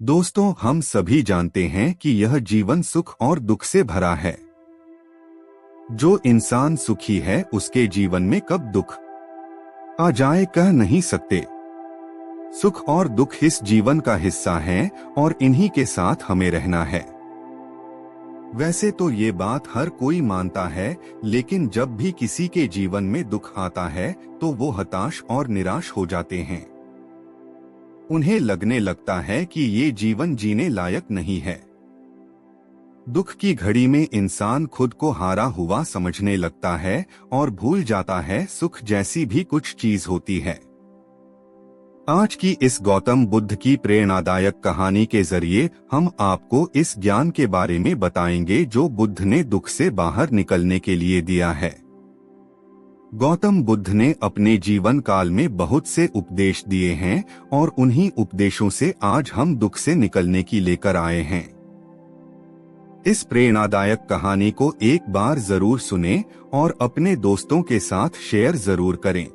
दोस्तों, हम सभी जानते हैं कि यह जीवन सुख और दुख से भरा है। जो इंसान सुखी है उसके जीवन में कब दुख आ जाए कह नहीं सकते। सुख और दुख इस जीवन का हिस्सा हैं और इन्हीं के साथ हमें रहना है। वैसे तो ये बात हर कोई मानता है, लेकिन जब भी किसी के जीवन में दुख आता है तो वो हताश और निराश हो जाते हैं। उन्हें लगने लगता है कि ये जीवन जीने लायक नहीं है। दुख की घड़ी में इंसान खुद को हारा हुआ समझने लगता है और भूल जाता है सुख जैसी भी कुछ चीज होती है। आज की इस गौतम बुद्ध की प्रेरणादायक कहानी के जरिए हम आपको इस ज्ञान के बारे में बताएंगे जो बुद्ध ने दुख से बाहर निकलने के लिए दिया है। गौतम बुद्ध ने अपने जीवन काल में बहुत से उपदेश दिए हैं और उन्हीं उपदेशों से आज हम दुख से निकलने की लेकर आए हैं। इस प्रेरणादायक कहानी को एक बार जरूर सुनें और अपने दोस्तों के साथ शेयर जरूर करें।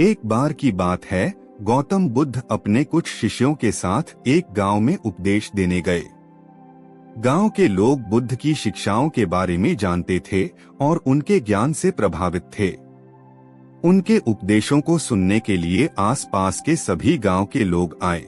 एक बार की बात है, गौतम बुद्ध अपने कुछ शिष्यों के साथ एक गांव में उपदेश देने गए। गांव के लोग बुद्ध की शिक्षाओं के बारे में जानते थे और उनके ज्ञान से प्रभावित थे। उनके उपदेशों को सुनने के लिए आसपास के सभी गांव के लोग आए।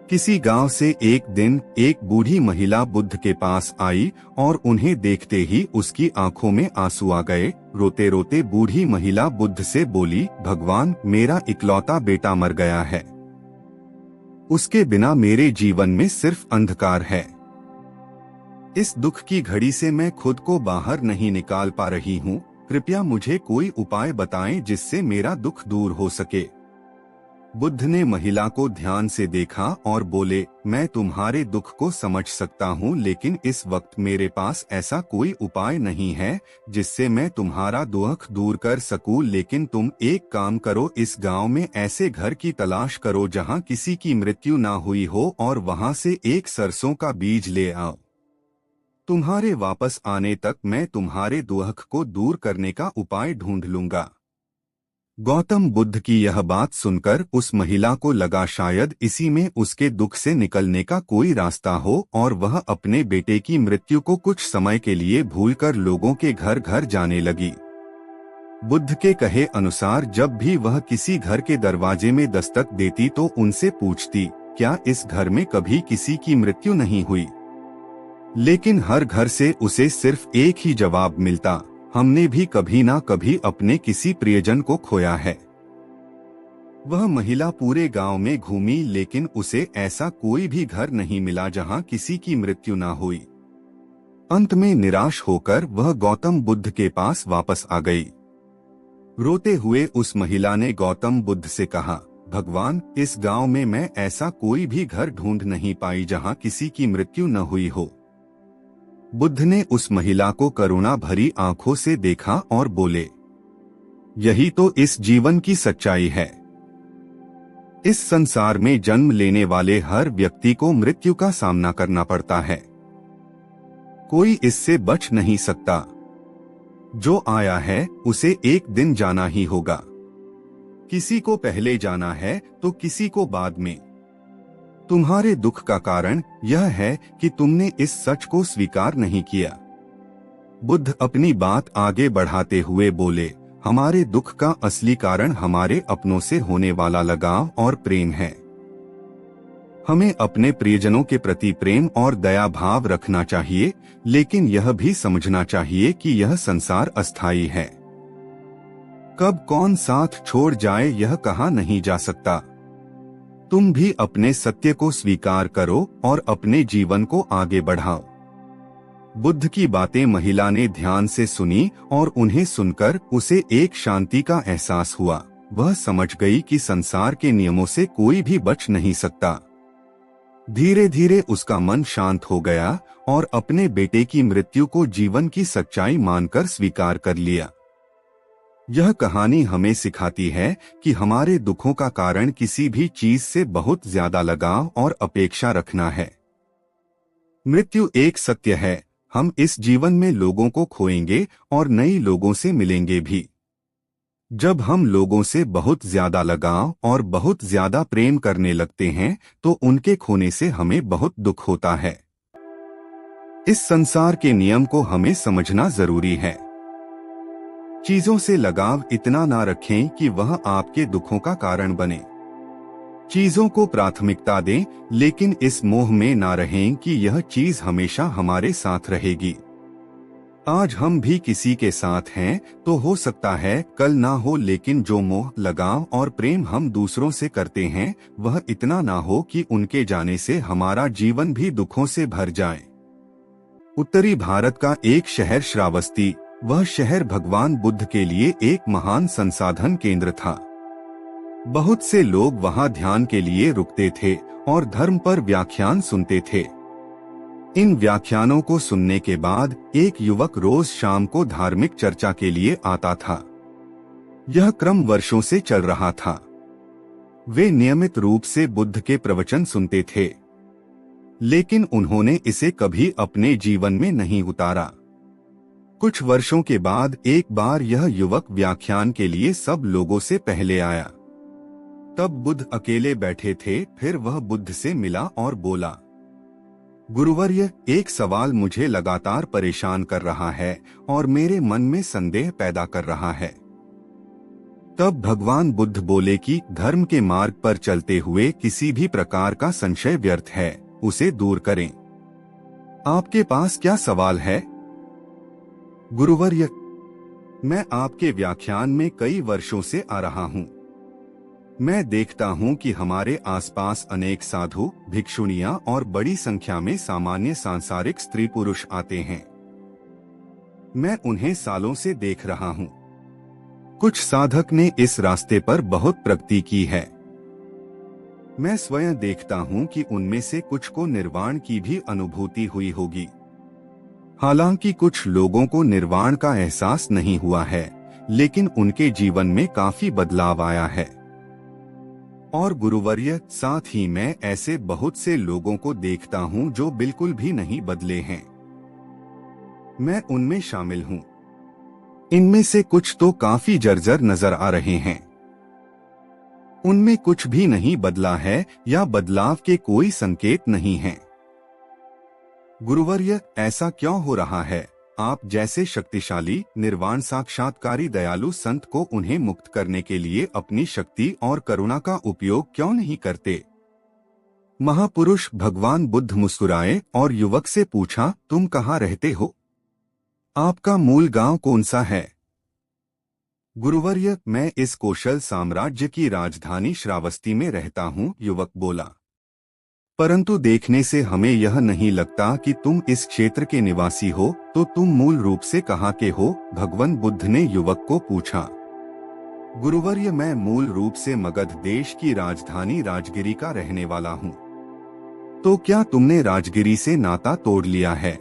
किसी गांव से एक दिन एक बूढ़ी महिला बुद्ध के पास आई और उन्हें देखते ही उसकी आंखों में आंसू आ गए। रोते रोते बूढ़ी महिला बुद्ध से बोली, भगवान, मेरा इकलौता बेटा मर गया है। उसके बिना मेरे जीवन में सिर्फ अंधकार है। इस दुख की घड़ी से मैं खुद को बाहर नहीं निकाल पा रही हूँ। कृपया मुझे कोई उपाय बताएं जिससे मेरा दुख दूर हो सके। बुद्ध ने महिला को ध्यान से देखा और बोले, मैं तुम्हारे दुख को समझ सकता हूँ, लेकिन इस वक्त मेरे पास ऐसा कोई उपाय नहीं है जिससे मैं तुम्हारा दुख दूर कर सकूं। लेकिन तुम एक काम करो, इस गांव में ऐसे घर की तलाश करो जहां किसी की मृत्यु ना हुई हो और वहां से एक सरसों का बीज ले आओ। तुम्हारे वापस आने तक मैं तुम्हारे दुख को दूर करने का उपाय ढूंढ लूंगा। गौतम बुद्ध की यह बात सुनकर उस महिला को लगा शायद इसी में उसके दुख से निकलने का कोई रास्ता हो और वह अपने बेटे की मृत्यु को कुछ समय के लिए भूलकर लोगों के घर घर जाने लगी। बुद्ध के कहे अनुसार जब भी वह किसी घर के दरवाजे में दस्तक देती तो उनसे पूछती, क्या इस घर में कभी किसी की मृत्यु नहीं हुई? लेकिन हर घर से उसे सिर्फ एक ही जवाब मिलता, हमने भी कभी ना कभी अपने किसी प्रियजन को खोया है। वह महिला पूरे गांव में घूमी, लेकिन उसे ऐसा कोई भी घर नहीं मिला जहां किसी की मृत्यु ना हुई। अंत में निराश होकर वह गौतम बुद्ध के पास वापस आ गई। रोते हुए उस महिला ने गौतम बुद्ध से कहा, भगवान, इस गांव में मैं ऐसा कोई भी घर ढूंढ नहीं पाई जहां किसी की मृत्यु न हुई हो। बुद्ध ने उस महिला को करुणा भरी आंखों से देखा और बोले, यही तो इस जीवन की सच्चाई है। इस संसार में जन्म लेने वाले हर व्यक्ति को मृत्यु का सामना करना पड़ता है। कोई इससे बच नहीं सकता। जो आया है उसे एक दिन जाना ही होगा। किसी को पहले जाना है तो किसी को बाद में। तुम्हारे दुख का कारण यह है कि तुमने इस सच को स्वीकार नहीं किया। बुद्ध अपनी बात आगे बढ़ाते हुए बोले, हमारे दुख का असली कारण हमारे अपनों से होने वाला लगाव और प्रेम है। हमें अपने प्रियजनों के प्रति प्रेम और दया भाव रखना चाहिए, लेकिन यह भी समझना चाहिए कि यह संसार अस्थायी है। कब कौन साथ छोड़ जाए यह कहा नहीं जा सकता। तुम भी अपने सत्य को स्वीकार करो और अपने जीवन को आगे बढ़ाओ। बुद्ध की बातें महिला ने ध्यान से सुनी और उन्हें सुनकर उसे एक शांति का एहसास हुआ। वह समझ गई कि संसार के नियमों से कोई भी बच नहीं सकता। धीरे धीरे उसका मन शांत हो गया और अपने बेटे की मृत्यु को जीवन की सच्चाई मानकर स्वीकार कर लिया। यह कहानी हमें सिखाती है कि हमारे दुखों का कारण किसी भी चीज से बहुत ज्यादा लगाव और अपेक्षा रखना है। मृत्यु एक सत्य है। हम इस जीवन में लोगों को खोएंगे और नई लोगों से मिलेंगे भी। जब हम लोगों से बहुत ज्यादा लगाव और बहुत ज्यादा प्रेम करने लगते हैं तो उनके खोने से हमें बहुत दुख होता है। इस संसार के नियम को हमें समझना जरूरी है। चीजों से लगाव इतना ना रखें कि वह आपके दुखों का कारण बने। चीजों को प्राथमिकता दें, लेकिन इस मोह में ना रहें कि यह चीज हमेशा हमारे साथ रहेगी। आज हम भी किसी के साथ हैं तो हो सकता है कल ना हो, लेकिन जो मोह, लगाव और प्रेम हम दूसरों से करते हैं वह इतना ना हो कि उनके जाने से हमारा जीवन भी दुखों से भर जाए। उत्तरी भारत का एक शहर श्रावस्ती, वह शहर भगवान बुद्ध के लिए एक महान संसाधन केंद्र था। बहुत से लोग वहां ध्यान के लिए रुकते थे और धर्म पर व्याख्यान सुनते थे। इन व्याख्यानों को सुनने के बाद एक युवक रोज शाम को धार्मिक चर्चा के लिए आता था। यह क्रम वर्षों से चल रहा था। वे नियमित रूप से बुद्ध के प्रवचन सुनते थे, लेकिन उन्होंने इसे कभी अपने जीवन में नहीं उतारा। कुछ वर्षों के बाद एक बार यह युवक व्याख्यान के लिए सब लोगों से पहले आया। तब बुद्ध अकेले बैठे थे। फिर वह बुद्ध से मिला और बोला, गुरुवर्य, एक सवाल मुझे लगातार परेशान कर रहा है और मेरे मन में संदेह पैदा कर रहा है। तब भगवान बुद्ध बोले कि धर्म के मार्ग पर चलते हुए किसी भी प्रकार का संशय व्यर्थ है, उसे दूर करें। आपके पास क्या सवाल है? गुरुवर्य, मैं आपके व्याख्यान में कई वर्षों से आ रहा हूँ। मैं देखता हूँ कि हमारे आसपास अनेक साधु, भिक्षुणियां और बड़ी संख्या में सामान्य सांसारिक स्त्री पुरुष आते हैं। मैं उन्हें सालों से देख रहा हूँ। कुछ साधक ने इस रास्ते पर बहुत प्रगति की है। मैं स्वयं देखता हूँ कि उनमें से कुछ को निर्वाण की भी अनुभूति हुई होगी। हालांकि कुछ लोगों को निर्वाण का एहसास नहीं हुआ है, लेकिन उनके जीवन में काफी बदलाव आया है। और गुरुवर्य, साथ ही मैं ऐसे बहुत से लोगों को देखता हूँ जो बिल्कुल भी नहीं बदले हैं। मैं उनमें शामिल हूँ। इनमें से कुछ तो काफी जर्जर नजर आ रहे हैं। उनमें कुछ भी नहीं बदला है या बदलाव के कोई संकेत नहीं हैं। गुरुवर्य, ऐसा क्यों हो रहा है? आप जैसे शक्तिशाली, निर्वाण साक्षात्कारी दयालु संत को उन्हें मुक्त करने के लिए अपनी शक्ति और करुणा का उपयोग क्यों नहीं करते? महापुरुष भगवान बुद्ध मुस्कुराए और युवक से पूछा, तुम कहाँ रहते हो? आपका मूल गांव कौन सा है? गुरुवर्य, मैं इस कौशल साम्राज्य की राजधानी श्रावस्ती में रहता हूँ, युवक बोला। परंतु देखने से हमें यह नहीं लगता कि तुम इस क्षेत्र के निवासी हो, तो तुम मूल रूप से कहाँ के हो? भगवान बुद्ध ने युवक को पूछा। गुरुवर्य, मैं मूल रूप से मगध देश की राजधानी राजगिरी का रहने वाला हूँ। तो क्या तुमने राजगिरी से नाता तोड़ लिया है?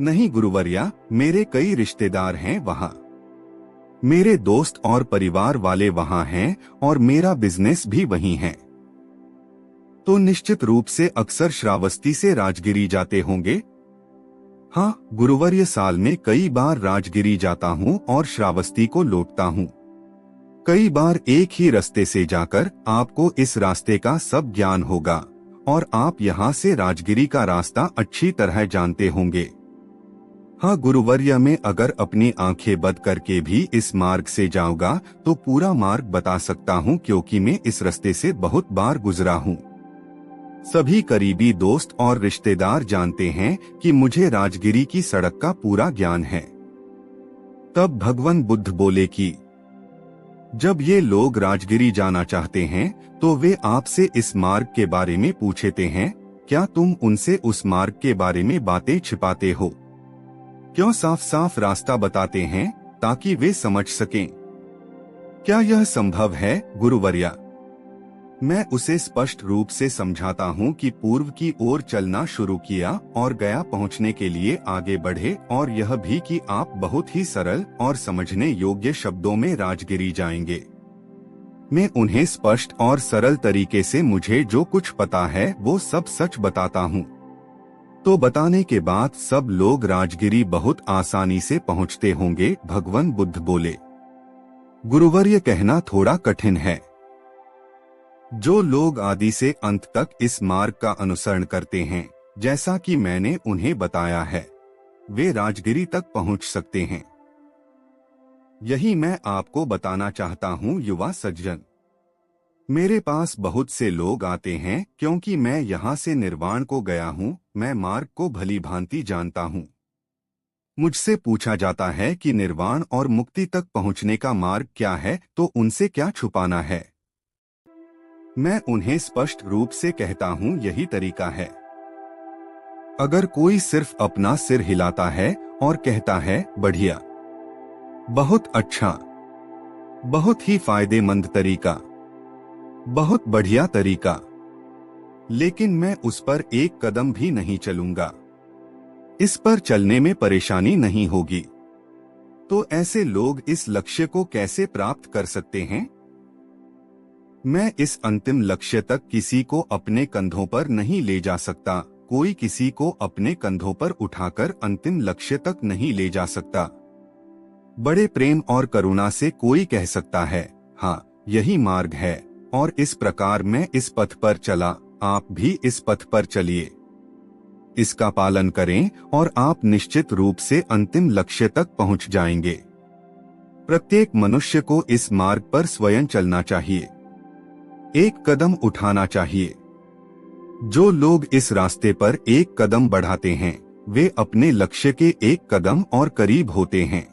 नहीं गुरुवर्या, मेरे कई रिश्तेदार हैं वहाँ। मेरे दोस्त और परिवार वाले वहाँ हैं और मेरा बिजनेस भी वहीं है। तो निश्चित रूप से अक्सर श्रावस्ती से राजगिरी जाते होंगे? हाँ गुरुवर्य, साल में कई बार राजगिरी जाता हूँ और श्रावस्ती को लौटता हूँ। कई बार एक ही रास्ते से जाकर आपको इस रास्ते का सब ज्ञान होगा और आप यहाँ से राजगिरी का रास्ता अच्छी तरह जानते होंगे। हाँ गुरुवर्य, मैं अगर अपनी आंखें बंद करके भी इस मार्ग से जाऊंगा तो पूरा मार्ग बता सकता हूँ, क्योंकि मैं इस रास्ते से बहुत बार गुजरा हूँ। सभी करीबी दोस्त और रिश्तेदार जानते हैं कि मुझे राजगिरी की सड़क का पूरा ज्ञान है। तब भगवान बुद्ध बोले कि जब ये लोग राजगिरी जाना चाहते हैं तो वे आपसे इस मार्ग के बारे में पूछते हैं। क्या तुम उनसे उस मार्ग के बारे में बातें छिपाते हो? क्यों साफ साफ रास्ता बताते हैं ताकि वे समझ सकें? क्या यह संभव है गुरुवर्या? मैं उसे स्पष्ट रूप से समझाता हूँ कि पूर्व की ओर चलना शुरू किया और गया पहुँचने के लिए आगे बढ़े, और यह भी कि आप बहुत ही सरल और समझने योग्य शब्दों में राजगिरी जाएंगे। मैं उन्हें स्पष्ट और सरल तरीके से मुझे जो कुछ पता है वो सब सच बताता हूँ। तो बताने के बाद सब लोग राजगिरी बहुत आसानी से पहुँचते होंगे, भगवान बुद्ध बोले। गुरुवर्य कहना थोड़ा कठिन है। जो लोग आदि से अंत तक इस मार्ग का अनुसरण करते हैं, जैसा कि मैंने उन्हें बताया है, वे राजगिरी तक पहुंच सकते हैं। यही मैं आपको बताना चाहता हूं युवा सज्जन। मेरे पास बहुत से लोग आते हैं क्योंकि मैं यहाँ से निर्वाण को गया हूँ, मैं मार्ग को भली भांति जानता हूँ। मुझसे पूछा जाता है कि निर्वाण और मुक्ति तक पहुँचने का मार्ग क्या है, तो उनसे क्या छुपाना है। मैं उन्हें स्पष्ट रूप से कहता हूँ, यही तरीका है। अगर कोई सिर्फ अपना सिर हिलाता है और कहता है बढ़िया, बहुत अच्छा, बहुत ही फायदेमंद तरीका, बहुत बढ़िया तरीका, लेकिन मैं उस पर एक कदम भी नहीं चलूंगा, इस पर चलने में परेशानी नहीं होगी, तो ऐसे लोग इस लक्ष्य को कैसे प्राप्त कर सकते हैं? मैं इस अंतिम लक्ष्य तक किसी को अपने कंधों पर नहीं ले जा सकता। कोई किसी को अपने कंधों पर उठाकर अंतिम लक्ष्य तक नहीं ले जा सकता। बड़े प्रेम और करुणा से कोई कह सकता है, हाँ, यही मार्ग है और इस प्रकार मैं इस पथ पर चला, आप भी इस पथ पर चलिए। इसका पालन करें और आप निश्चित रूप से अंतिम लक्ष्य तक पहुंच जाएंगे। प्रत्येक मनुष्य को इस मार्ग पर स्वयं चलना चाहिए, एक कदम उठाना चाहिए। जो लोग इस रास्ते पर एक कदम बढ़ाते हैं, वे अपने लक्ष्य के एक कदम और करीब होते हैं।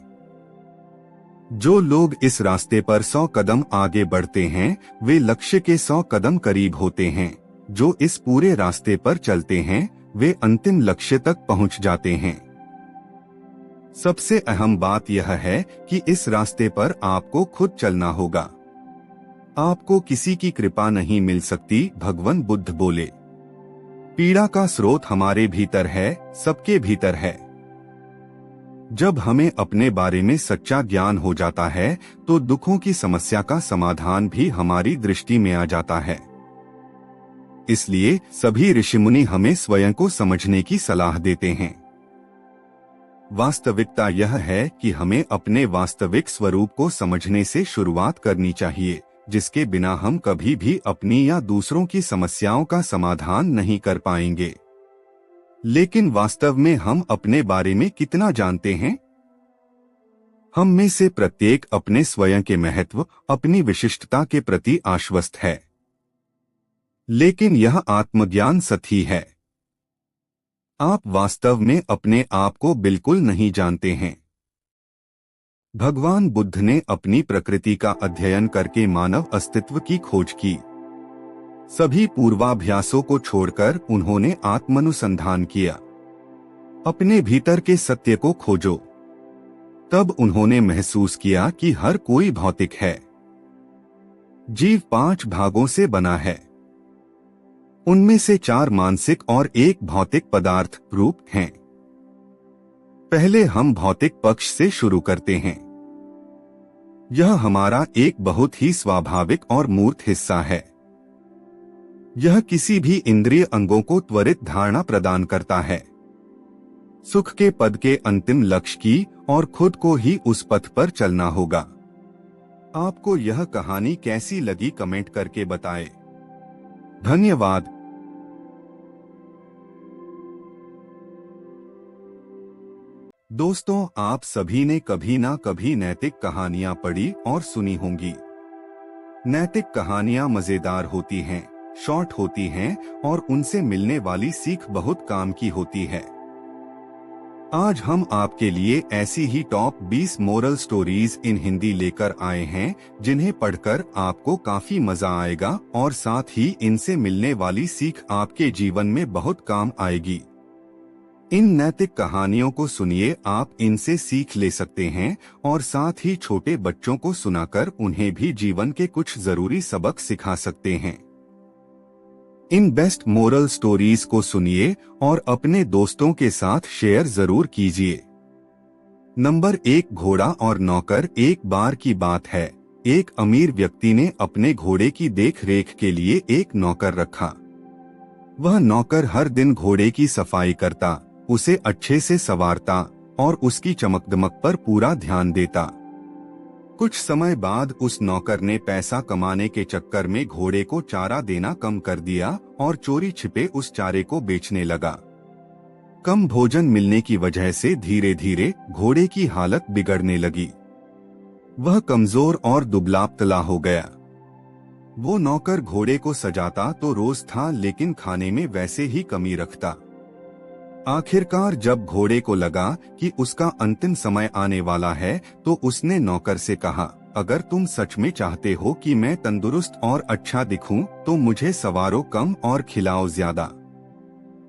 जो लोग इस रास्ते पर 100 कदम आगे बढ़ते हैं, वे लक्ष्य के 100 कदम करीब होते हैं। जो इस पूरे रास्ते पर चलते हैं, वे अंतिम लक्ष्य तक पहुंच जाते हैं। सबसे अहम बात यह है कि इस रास्ते पर आपको खुद चलना होगा। आपको किसी की कृपा नहीं मिल सकती। भगवान बुद्ध बोले, पीड़ा का स्रोत हमारे भीतर है, सबके भीतर है। जब हमें अपने बारे में सच्चा ज्ञान हो जाता है, तो दुखों की समस्या का समाधान भी हमारी दृष्टि में आ जाता है। इसलिए सभी ऋषिमुनि हमें स्वयं को समझने की सलाह देते हैं। वास्तविकता यह है कि हमें अपने वास्तविक स्वरूप को समझने से शुरुआत करनी चाहिए, जिसके बिना हम कभी भी अपनी या दूसरों की समस्याओं का समाधान नहीं कर पाएंगे। लेकिन वास्तव में हम अपने बारे में कितना जानते हैं? हम में से प्रत्येक अपने स्वयं के महत्व, अपनी विशिष्टता के प्रति आश्वस्त है। लेकिन यह आत्मज्ञान सही है। आप वास्तव में अपने आप को बिल्कुल नहीं जानते हैं। भगवान बुद्ध ने अपनी प्रकृति का अध्ययन करके मानव अस्तित्व की खोज की। सभी पूर्वाभ्यासों को छोड़कर उन्होंने आत्मानुसंधान किया। अपने भीतर के सत्य को खोजो। तब उन्होंने महसूस किया कि हर कोई भौतिक है। जीव 5 भागों से बना है। उनमें से 4 मानसिक और 1 भौतिक पदार्थ रूप हैं। पहले हम भौतिक पक्ष से शुरू करते हैं। यह हमारा एक बहुत ही स्वाभाविक और मूर्त हिस्सा है। यह किसी भी इंद्रिय अंगों को त्वरित धारणा प्रदान करता है, सुख के पद के अंतिम लक्ष्य की, और खुद को ही उस पथ पर चलना होगा। आपको यह कहानी कैसी लगी कमेंट करके बताएं। धन्यवाद। दोस्तों, आप सभी ने कभी ना कभी नैतिक कहानियां पढ़ी और सुनी होंगी। नैतिक कहानियां मजेदार होती हैं, शॉर्ट होती हैं और उनसे मिलने वाली सीख बहुत काम की होती है। आज हम आपके लिए ऐसी ही top 20 moral stories in Hindi लेकर आए हैं, जिन्हें पढ़कर आपको काफी मजा आएगा और साथ ही इनसे मिलने वाली सीख आपके जीवन में बहुत काम आएगी। इन नैतिक कहानियों को सुनिए, आप इनसे सीख ले सकते हैं और साथ ही छोटे बच्चों को सुनाकर उन्हें भी जीवन के कुछ जरूरी सबक सिखा सकते हैं। इन बेस्ट मोरल स्टोरीज को सुनिए और अपने दोस्तों के साथ शेयर जरूर कीजिए। नंबर 1, घोड़ा और नौकर। एक बार की बात है, एक अमीर व्यक्ति ने अपने घोड़े की देख रेख के लिए एक नौकर रखा। वह नौकर हर दिन घोड़े की सफाई करता, उसे अच्छे से संवारता और उसकी चमक दमक पर पूरा ध्यान देता। कुछ समय बाद उस नौकर ने पैसा कमाने के चक्कर में घोड़े को चारा देना कम कर दिया और चोरी छिपे उस चारे को बेचने लगा। कम भोजन मिलने की वजह से धीरे धीरे घोड़े की हालत बिगड़ने लगी। वह कमजोर और दुबला-पतला हो गया। वो नौकर घोड़े को सजाता तो रोज था, लेकिन खाने में वैसे ही कमी रखता। आखिरकार जब घोड़े को लगा कि उसका अंतिम समय आने वाला है, तो उसने नौकर से कहा, अगर तुम सच में चाहते हो कि मैं तंदुरुस्त और अच्छा दिखूं, तो मुझे सवारो कम और खिलाओ ज्यादा।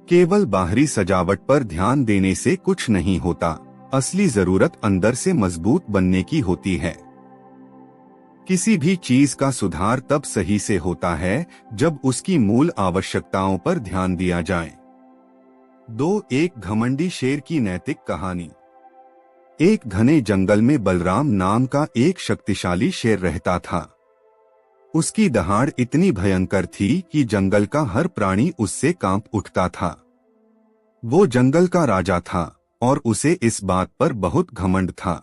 केवल बाहरी सजावट पर ध्यान देने से कुछ नहीं होता। असली जरूरत अंदर से मजबूत बनने की होती है। किसी भी चीज का सुधार तब सही से होता है जब उसकी मूल आवश्यकताओं पर ध्यान दिया जाए। 2. एक घमंडी शेर की नैतिक कहानी। एक घने जंगल में बलराम नाम का एक शक्तिशाली शेर रहता था। उसकी दहाड़ इतनी भयंकर थी कि जंगल का हर प्राणी उससे कांप उठता था। वो जंगल का राजा था और उसे इस बात पर बहुत घमंड था।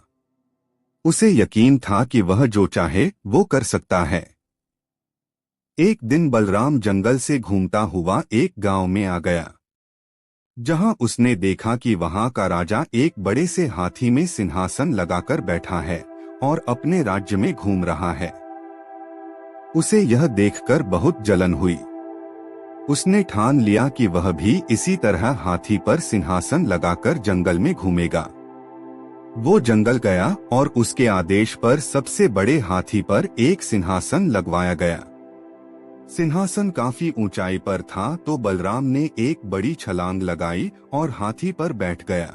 उसे यकीन था कि वह जो चाहे वो कर सकता है। एक दिन बलराम जंगल से घूमता हुआ एक गांव में आ गया, जहां उसने देखा कि वहां का राजा एक बड़े से हाथी में सिंहासन लगाकर बैठा है और अपने राज्य में घूम रहा है। उसे यह देखकर बहुत जलन हुई। उसने ठान लिया कि वह भी इसी तरह हाथी पर सिंहासन लगाकर जंगल में घूमेगा। वो जंगल गया और उसके आदेश पर सबसे बड़े हाथी पर एक सिंहासन लगवाया गया। सिंहासन काफी ऊंचाई पर था, तो बलराम ने एक बड़ी छलांग लगाई और हाथी पर बैठ गया।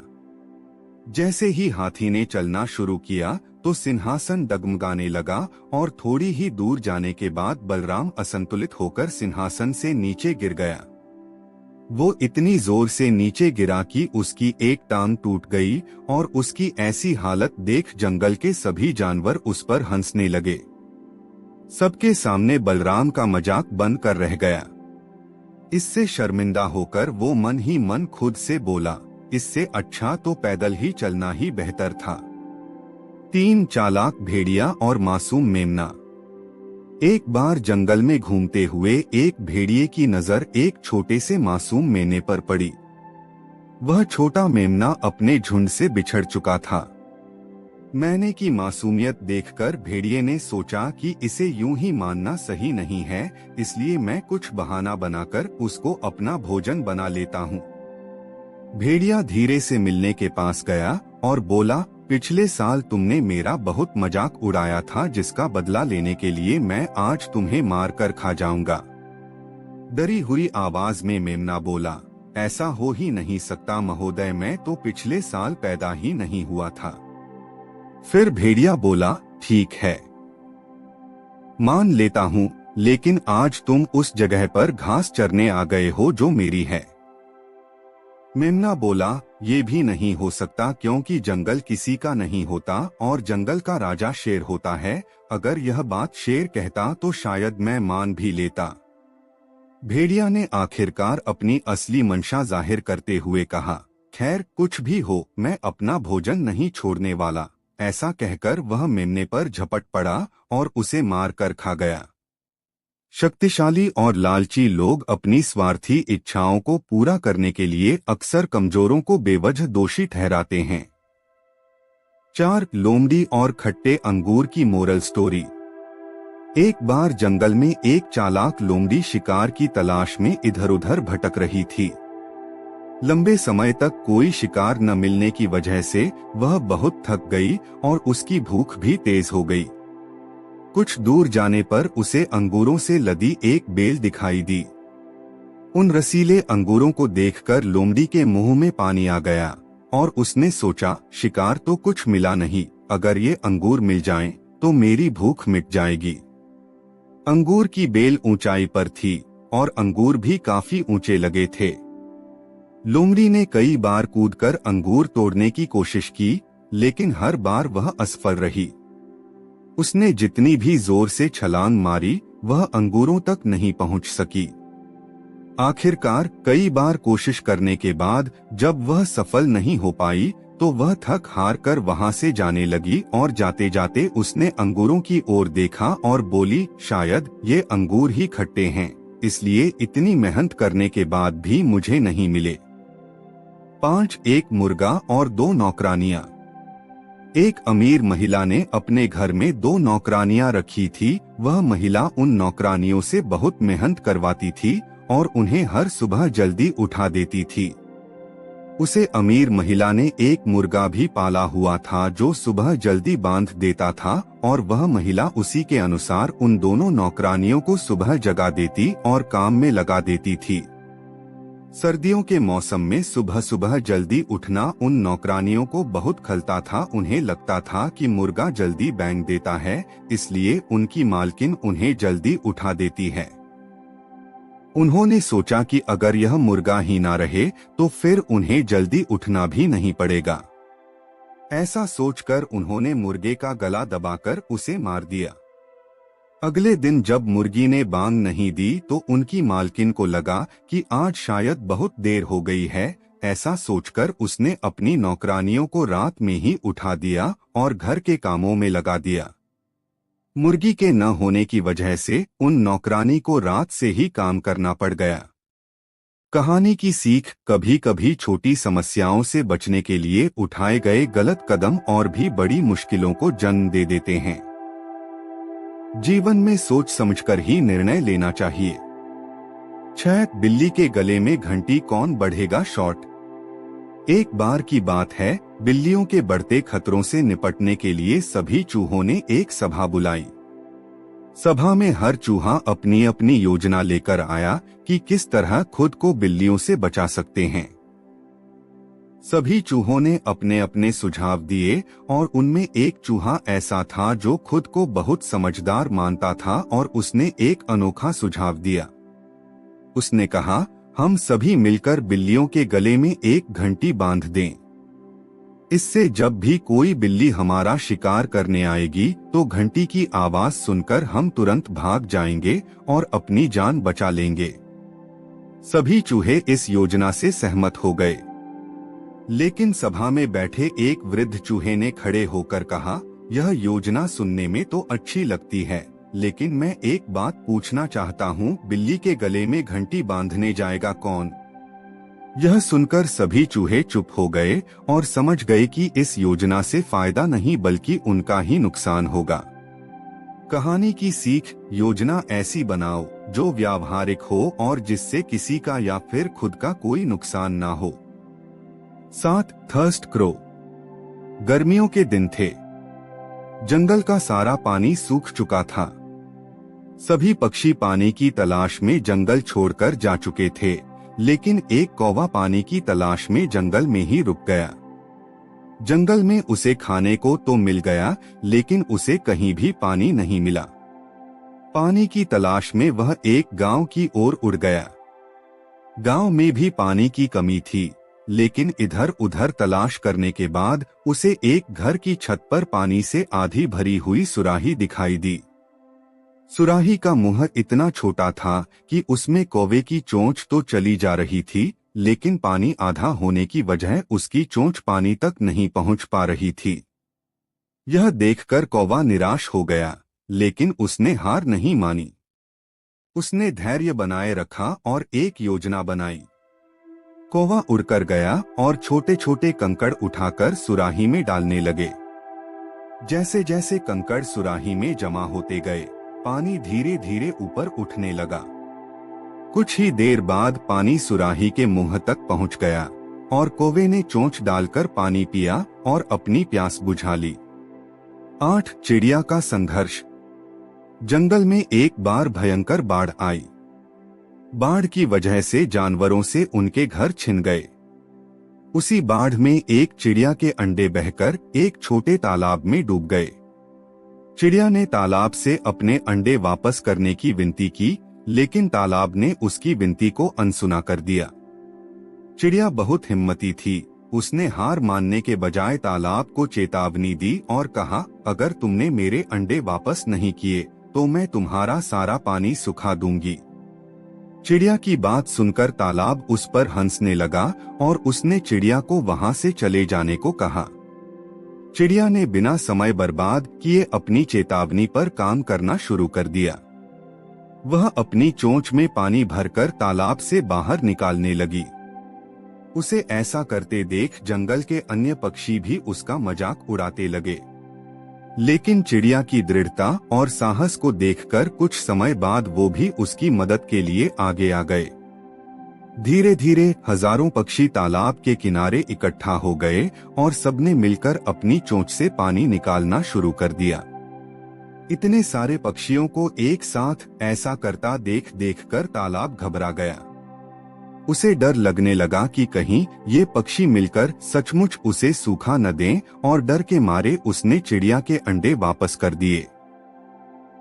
जैसे ही हाथी ने चलना शुरू किया तो सिंहासन डगमगाने लगा और थोड़ी ही दूर जाने के बाद बलराम असंतुलित होकर सिंहासन से नीचे गिर गया। वो इतनी जोर से नीचे गिरा कि उसकी एक टांग टूट गई और उसकी ऐसी हालत देख जंगल के सभी जानवर उस पर हंसने लगे। सबके सामने बलराम का मजाक बनकर रह गया। इससे शर्मिंदा होकर वो मन ही मन खुद से बोला, इससे अच्छा तो पैदल ही चलना ही बेहतर था। 3 चालाक भेड़िया और मासूम मेमना। एक बार जंगल में घूमते हुए एक भेड़िए की नजर एक छोटे से मासूम मेमने पर पड़ी। वह छोटा मेमना अपने झुंड से बिछड़ चुका था। मैंने की मासूमियत देखकर भेड़िए ने सोचा कि इसे यूं ही मानना सही नहीं है, इसलिए मैं कुछ बहाना बनाकर उसको अपना भोजन बना लेता हूँ। भेड़िया धीरे से मिलने के पास गया और बोला, पिछले साल तुमने मेरा बहुत मजाक उड़ाया था, जिसका बदला लेने के लिए मैं आज तुम्हें मार कर खा जाऊंगा। डरी हुई आवाज में मेमना बोला, ऐसा हो ही नहीं सकता महोदय, मैं तो पिछले साल पैदा ही नहीं हुआ था। फिर भेड़िया बोला, ठीक है, मान लेता हूँ, लेकिन आज तुम उस जगह पर घास चरने आ गए हो जो मेरी है। मेमना बोला, ये भी नहीं हो सकता, क्योंकि जंगल किसी का नहीं होता और जंगल का राजा शेर होता है। अगर यह बात शेर कहता तो शायद मैं मान भी लेता। भेड़िया ने आखिरकार अपनी असली मंशा जाहिर करते हुए कहा, खैर कुछ भी हो, मैं अपना भोजन नहीं छोड़ने वाला। ऐसा कहकर वह मेमने पर झपट पड़ा और उसे मार कर खा गया। शक्तिशाली और लालची लोग अपनी स्वार्थी इच्छाओं को पूरा करने के लिए अक्सर कमजोरों को बेवजह दोषी ठहराते हैं। 4 लोमड़ी और खट्टे अंगूर की मोरल स्टोरी। एक बार जंगल में एक चालाक लोमड़ी शिकार की तलाश में इधर उधर भटक रही थी। लंबे समय तक कोई शिकार न मिलने की वजह से वह बहुत थक गई और उसकी भूख भी तेज हो गई। कुछ दूर जाने पर उसे अंगूरों से लदी एक बेल दिखाई दी। उन रसीले अंगूरों को देखकर लोमड़ी के मुंह में पानी आ गया और उसने सोचा, शिकार तो कुछ मिला नहीं, अगर ये अंगूर मिल जाएं, तो मेरी भूख मिट जाएगी। अंगूर की बेल ऊंचाई पर थी और अंगूर भी काफी ऊंचे लगे थे। लोमड़ी ने कई बार कूदकर अंगूर तोड़ने की कोशिश की, लेकिन हर बार वह असफल रही। उसने जितनी भी जोर से छलांग मारी, वह अंगूरों तक नहीं पहुंच सकी। आखिरकार कई बार कोशिश करने के बाद जब वह सफल नहीं हो पाई तो वह थक हार कर वहां से जाने लगी और जाते जाते उसने अंगूरों की ओर देखा और बोली, शायद ये अंगूर ही खट्टे हैं, इसलिए इतनी मेहनत करने के बाद भी मुझे नहीं मिले। 5 एक मुर्गा और 2 नौकरानियां। एक अमीर महिला ने अपने घर में 2 नौकरानियां रखी थी। वह महिला उन नौकरानियों से बहुत मेहनत करवाती थी और उन्हें हर सुबह जल्दी उठा देती थी। उसे अमीर महिला ने एक मुर्गा भी पाला हुआ था जो सुबह जल्दी बांध देता था और वह महिला उसी के अनुसार उन दोनों नौकरानियों को सुबह जगा देती और काम में लगा देती थी। सर्दियों के मौसम में सुबह सुबह जल्दी उठना उन नौकरानियों को बहुत खलता था। उन्हें लगता था कि मुर्गा जल्दी बैंग देता है, इसलिए उनकी मालकिन उन्हें जल्दी उठा देती है। उन्होंने सोचा कि अगर यह मुर्गा ही ना रहे तो फिर उन्हें जल्दी उठना भी नहीं पड़ेगा। ऐसा सोचकर उन्होंने मुर्गे का गला दबाकर उसे मार दिया। अगले दिन जब मुर्गी ने बांग नहीं दी तो उनकी मालकिन को लगा कि आज शायद बहुत देर हो गई है। ऐसा सोचकर उसने अपनी नौकरानियों को रात में ही उठा दिया और घर के कामों में लगा दिया। मुर्गी के न होने की वजह से उन नौकरानी को रात से ही काम करना पड़ गया। कहानी की सीख, कभी कभी छोटी समस्याओं से बचने के लिए उठाए गए गलत कदम और भी बड़ी मुश्किलों को जन्म दे देते हैं। जीवन में सोच समझकर ही निर्णय लेना चाहिए। 6 बिल्ली के गले में घंटी कौन बढ़ेगा शॉट। एक बार की बात है, बिल्लियों के बढ़ते खतरों से निपटने के लिए सभी चूहों ने एक सभा बुलाई। सभा में हर चूहा अपनी अपनी योजना लेकर आया कि किस तरह खुद को बिल्लियों से बचा सकते हैं। सभी चूहों ने अपने अपने सुझाव दिए और उनमें एक चूहा ऐसा था जो खुद को बहुत समझदार मानता था और उसने एक अनोखा सुझाव दिया। उसने कहा, हम सभी मिलकर बिल्लियों के गले में एक घंटी बांध दें। इससे जब भी कोई बिल्ली हमारा शिकार करने आएगी तो घंटी की आवाज सुनकर हम तुरंत भाग जाएंगे और अपनी जान बचा लेंगे। सभी चूहे इस योजना से सहमत हो गए। लेकिन सभा में बैठे एक वृद्ध चूहे ने खड़े होकर कहा, यह योजना सुनने में तो अच्छी लगती है, लेकिन मैं एक बात पूछना चाहता हूँ, बिल्ली के गले में घंटी बांधने जाएगा कौन? यह सुनकर सभी चूहे चुप हो गए और समझ गए कि इस योजना से फायदा नहीं बल्कि उनका ही नुकसान होगा। कहानी की सीख, योजना ऐसी बनाओ जो व्यावहारिक हो और जिससे किसी का या फिर खुद का कोई नुकसान ना हो। 7 थर्स्ट क्रो। गर्मियों के दिन थे। जंगल का सारा पानी सूख चुका था। सभी पक्षी पानी की तलाश में जंगल छोड़कर जा चुके थे, लेकिन एक कौवा पानी की तलाश में जंगल में ही रुक गया। जंगल में उसे खाने को तो मिल गया, लेकिन उसे कहीं भी पानी नहीं मिला। पानी की तलाश में वह एक गांव की ओर उड़ गया। गांव में भी पानी की कमी थी, लेकिन इधर उधर तलाश करने के बाद उसे एक घर की छत पर पानी से आधी भरी हुई सुराही दिखाई दी। सुराही का मुंह इतना छोटा था कि उसमें कौवे की चोंच तो चली जा रही थी, लेकिन पानी आधा होने की वजह उसकी चोंच पानी तक नहीं पहुंच पा रही थी। यह देखकर कौवा निराश हो गया, लेकिन उसने हार नहीं मानी। उसने धैर्य बनाए रखा और एक योजना बनाई। कौवा उड़कर गया और छोटे छोटे कंकड़ उठाकर सुराही में डालने लगे। जैसे जैसे कंकड़ सुराही में जमा होते गए, पानी धीरे धीरे ऊपर उठने लगा। कुछ ही देर बाद पानी सुराही के मुंह तक पहुंच गया और कौवे ने चोंच डालकर पानी पिया और अपनी प्यास बुझा ली। 8 चिड़िया का संघर्ष। जंगल में एक बार भयंकर बाढ़ आई। बाढ़ की वजह से जानवरों से उनके घर छिन गए। उसी बाढ़ में एक चिड़िया के अंडे बहकर एक छोटे तालाब में डूब गए। चिड़िया ने तालाब से अपने अंडे वापस करने की विनती की, लेकिन तालाब ने उसकी विनती को अनसुना कर दिया। चिड़िया बहुत हिम्मती थी। उसने हार मानने के बजाय तालाब को चेतावनी दी और कहा, अगर तुमने मेरे अंडे वापस नहीं किए तो मैं तुम्हारा सारा पानी सुखा दूंगी। चिड़िया की बात सुनकर तालाब उस पर हंसने लगा और उसने चिड़िया को वहां से चले जाने को कहा। चिड़िया ने बिना समय बर्बाद किए अपनी चेतावनी पर काम करना शुरू कर दिया। वह अपनी चोंच में पानी भरकर तालाब से बाहर निकालने लगी। उसे ऐसा करते देख जंगल के अन्य पक्षी भी उसका मजाक उड़ाते लगे। लेकिन चिड़िया की दृढ़ता और साहस को देखकर कुछ समय बाद वो भी उसकी मदद के लिए आगे आ गए। धीरे धीरे हजारों पक्षी तालाब के किनारे इकट्ठा हो गए और सबने मिलकर अपनी चोंच से पानी निकालना शुरू कर दिया। इतने सारे पक्षियों को एक साथ ऐसा करता देख देखकर तालाब घबरा गया। उसे डर लगने लगा कि कहीं ये पक्षी मिलकर सचमुच उसे सूखा न दें, और डर के मारे उसने चिड़िया के अंडे वापस कर दिए।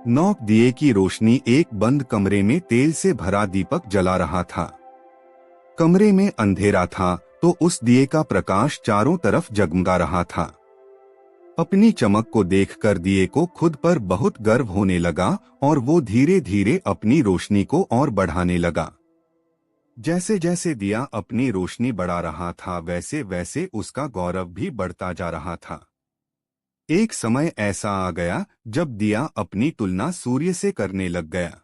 नौक दिए की रोशनी एक बंद कमरे में तेल से भरा दीपक जला रहा था। कमरे में अंधेरा था तो उस दिए का प्रकाश चारों तरफ जगमगा रहा था। अपनी चमक को देखकर दिए को खुद पर बहुत गर्व होने लगा और वो धीरे धीरे अपनी रोशनी को और बढ़ाने लगा। जैसे जैसे दिया अपनी रोशनी बढ़ा रहा था वैसे वैसे उसका गौरव भी बढ़ता जा रहा था। एक समय ऐसा आ गया जब दिया अपनी तुलना सूर्य से करने लग गया।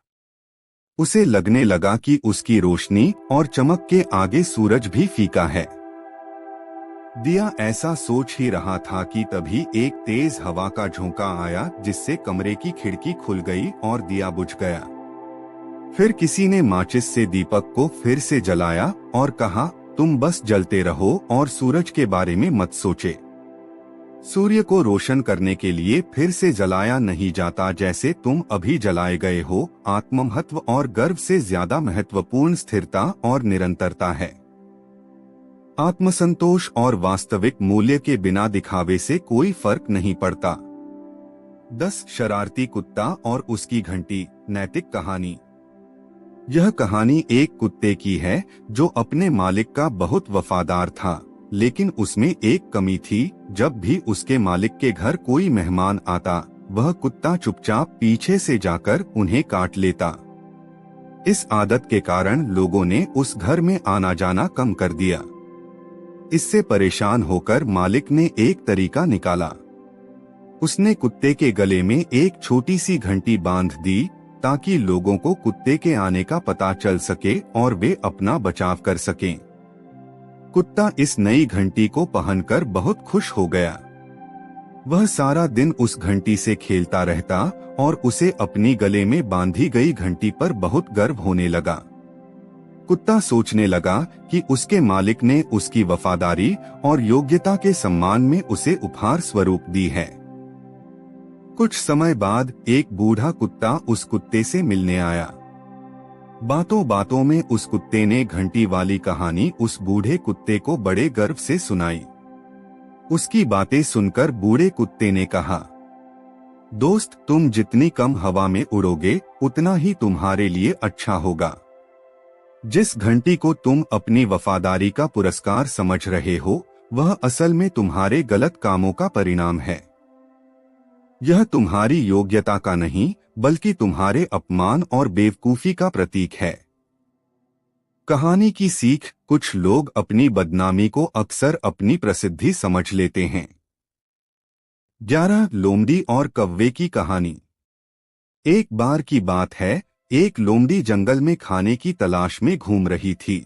उसे लगने लगा कि उसकी रोशनी और चमक के आगे सूरज भी फीका है। दिया ऐसा सोच ही रहा था कि तभी एक तेज हवा का झोंका आया जिससे कमरे की खिड़की खुल गई और दिया बुझ गया। फिर किसी ने माचिस से दीपक को फिर से जलाया और कहा, तुम बस जलते रहो और सूरज के बारे में मत सोचे। सूर्य को रोशन करने के लिए फिर से जलाया नहीं जाता जैसे तुम अभी जलाए गए हो। आत्ममहत्व और गर्व से ज्यादा महत्वपूर्ण स्थिरता और निरंतरता है। आत्मसंतोष और वास्तविक मूल्य के बिना दिखावे से कोई फर्क नहीं पड़ता। 10 शरारती कुत्ता और उसकी घंटी। नैतिक कहानी। यह कहानी एक कुत्ते की है जो अपने मालिक का बहुत वफादार था, लेकिन उसमें एक कमी थी। जब भी उसके मालिक के घर कोई मेहमान आता, वह कुत्ता चुपचाप पीछे से जाकर उन्हें काट लेता। इस आदत के कारण लोगों ने उस घर में आना जाना कम कर दिया। इससे परेशान होकर मालिक ने एक तरीका निकाला। उसने कुत्ते के गले में एक छोटी सी घंटी बांध दी ताकि लोगों को कुत्ते के आने का पता चल सके और वे अपना बचाव कर सकें। कुत्ता इस नई घंटी को पहनकर बहुत खुश हो गया। वह सारा दिन उस घंटी से खेलता रहता और उसे अपनी गले में बांधी गई घंटी पर बहुत गर्व होने लगा। कुत्ता सोचने लगा कि उसके मालिक ने उसकी वफादारी और योग्यता के सम्मान में उसे उपहार स्वरूप दी है। कुछ समय बाद एक बूढ़ा कुत्ता उस कुत्ते से मिलने आया। बातों बातों में उस कुत्ते ने घंटी वाली कहानी उस बूढ़े कुत्ते को बड़े गर्व से सुनाई। उसकी बातें सुनकर बूढ़े कुत्ते ने कहा, दोस्त, तुम जितनी कम हवा में उड़ोगे उतना ही तुम्हारे लिए अच्छा होगा। जिस घंटी को तुम अपनी वफादारी का पुरस्कार समझ रहे हो, वह असल में तुम्हारे गलत कामों का परिणाम है। यह तुम्हारी योग्यता का नहीं, बल्कि तुम्हारे अपमान और बेवकूफी का प्रतीक है। कहानी की सीख। कुछ लोग अपनी बदनामी को अक्सर अपनी प्रसिद्धि समझ लेते हैं। 11 लोमड़ी और कौवे की कहानी। एक बार की बात है, एक लोमड़ी जंगल में खाने की तलाश में घूम रही थी।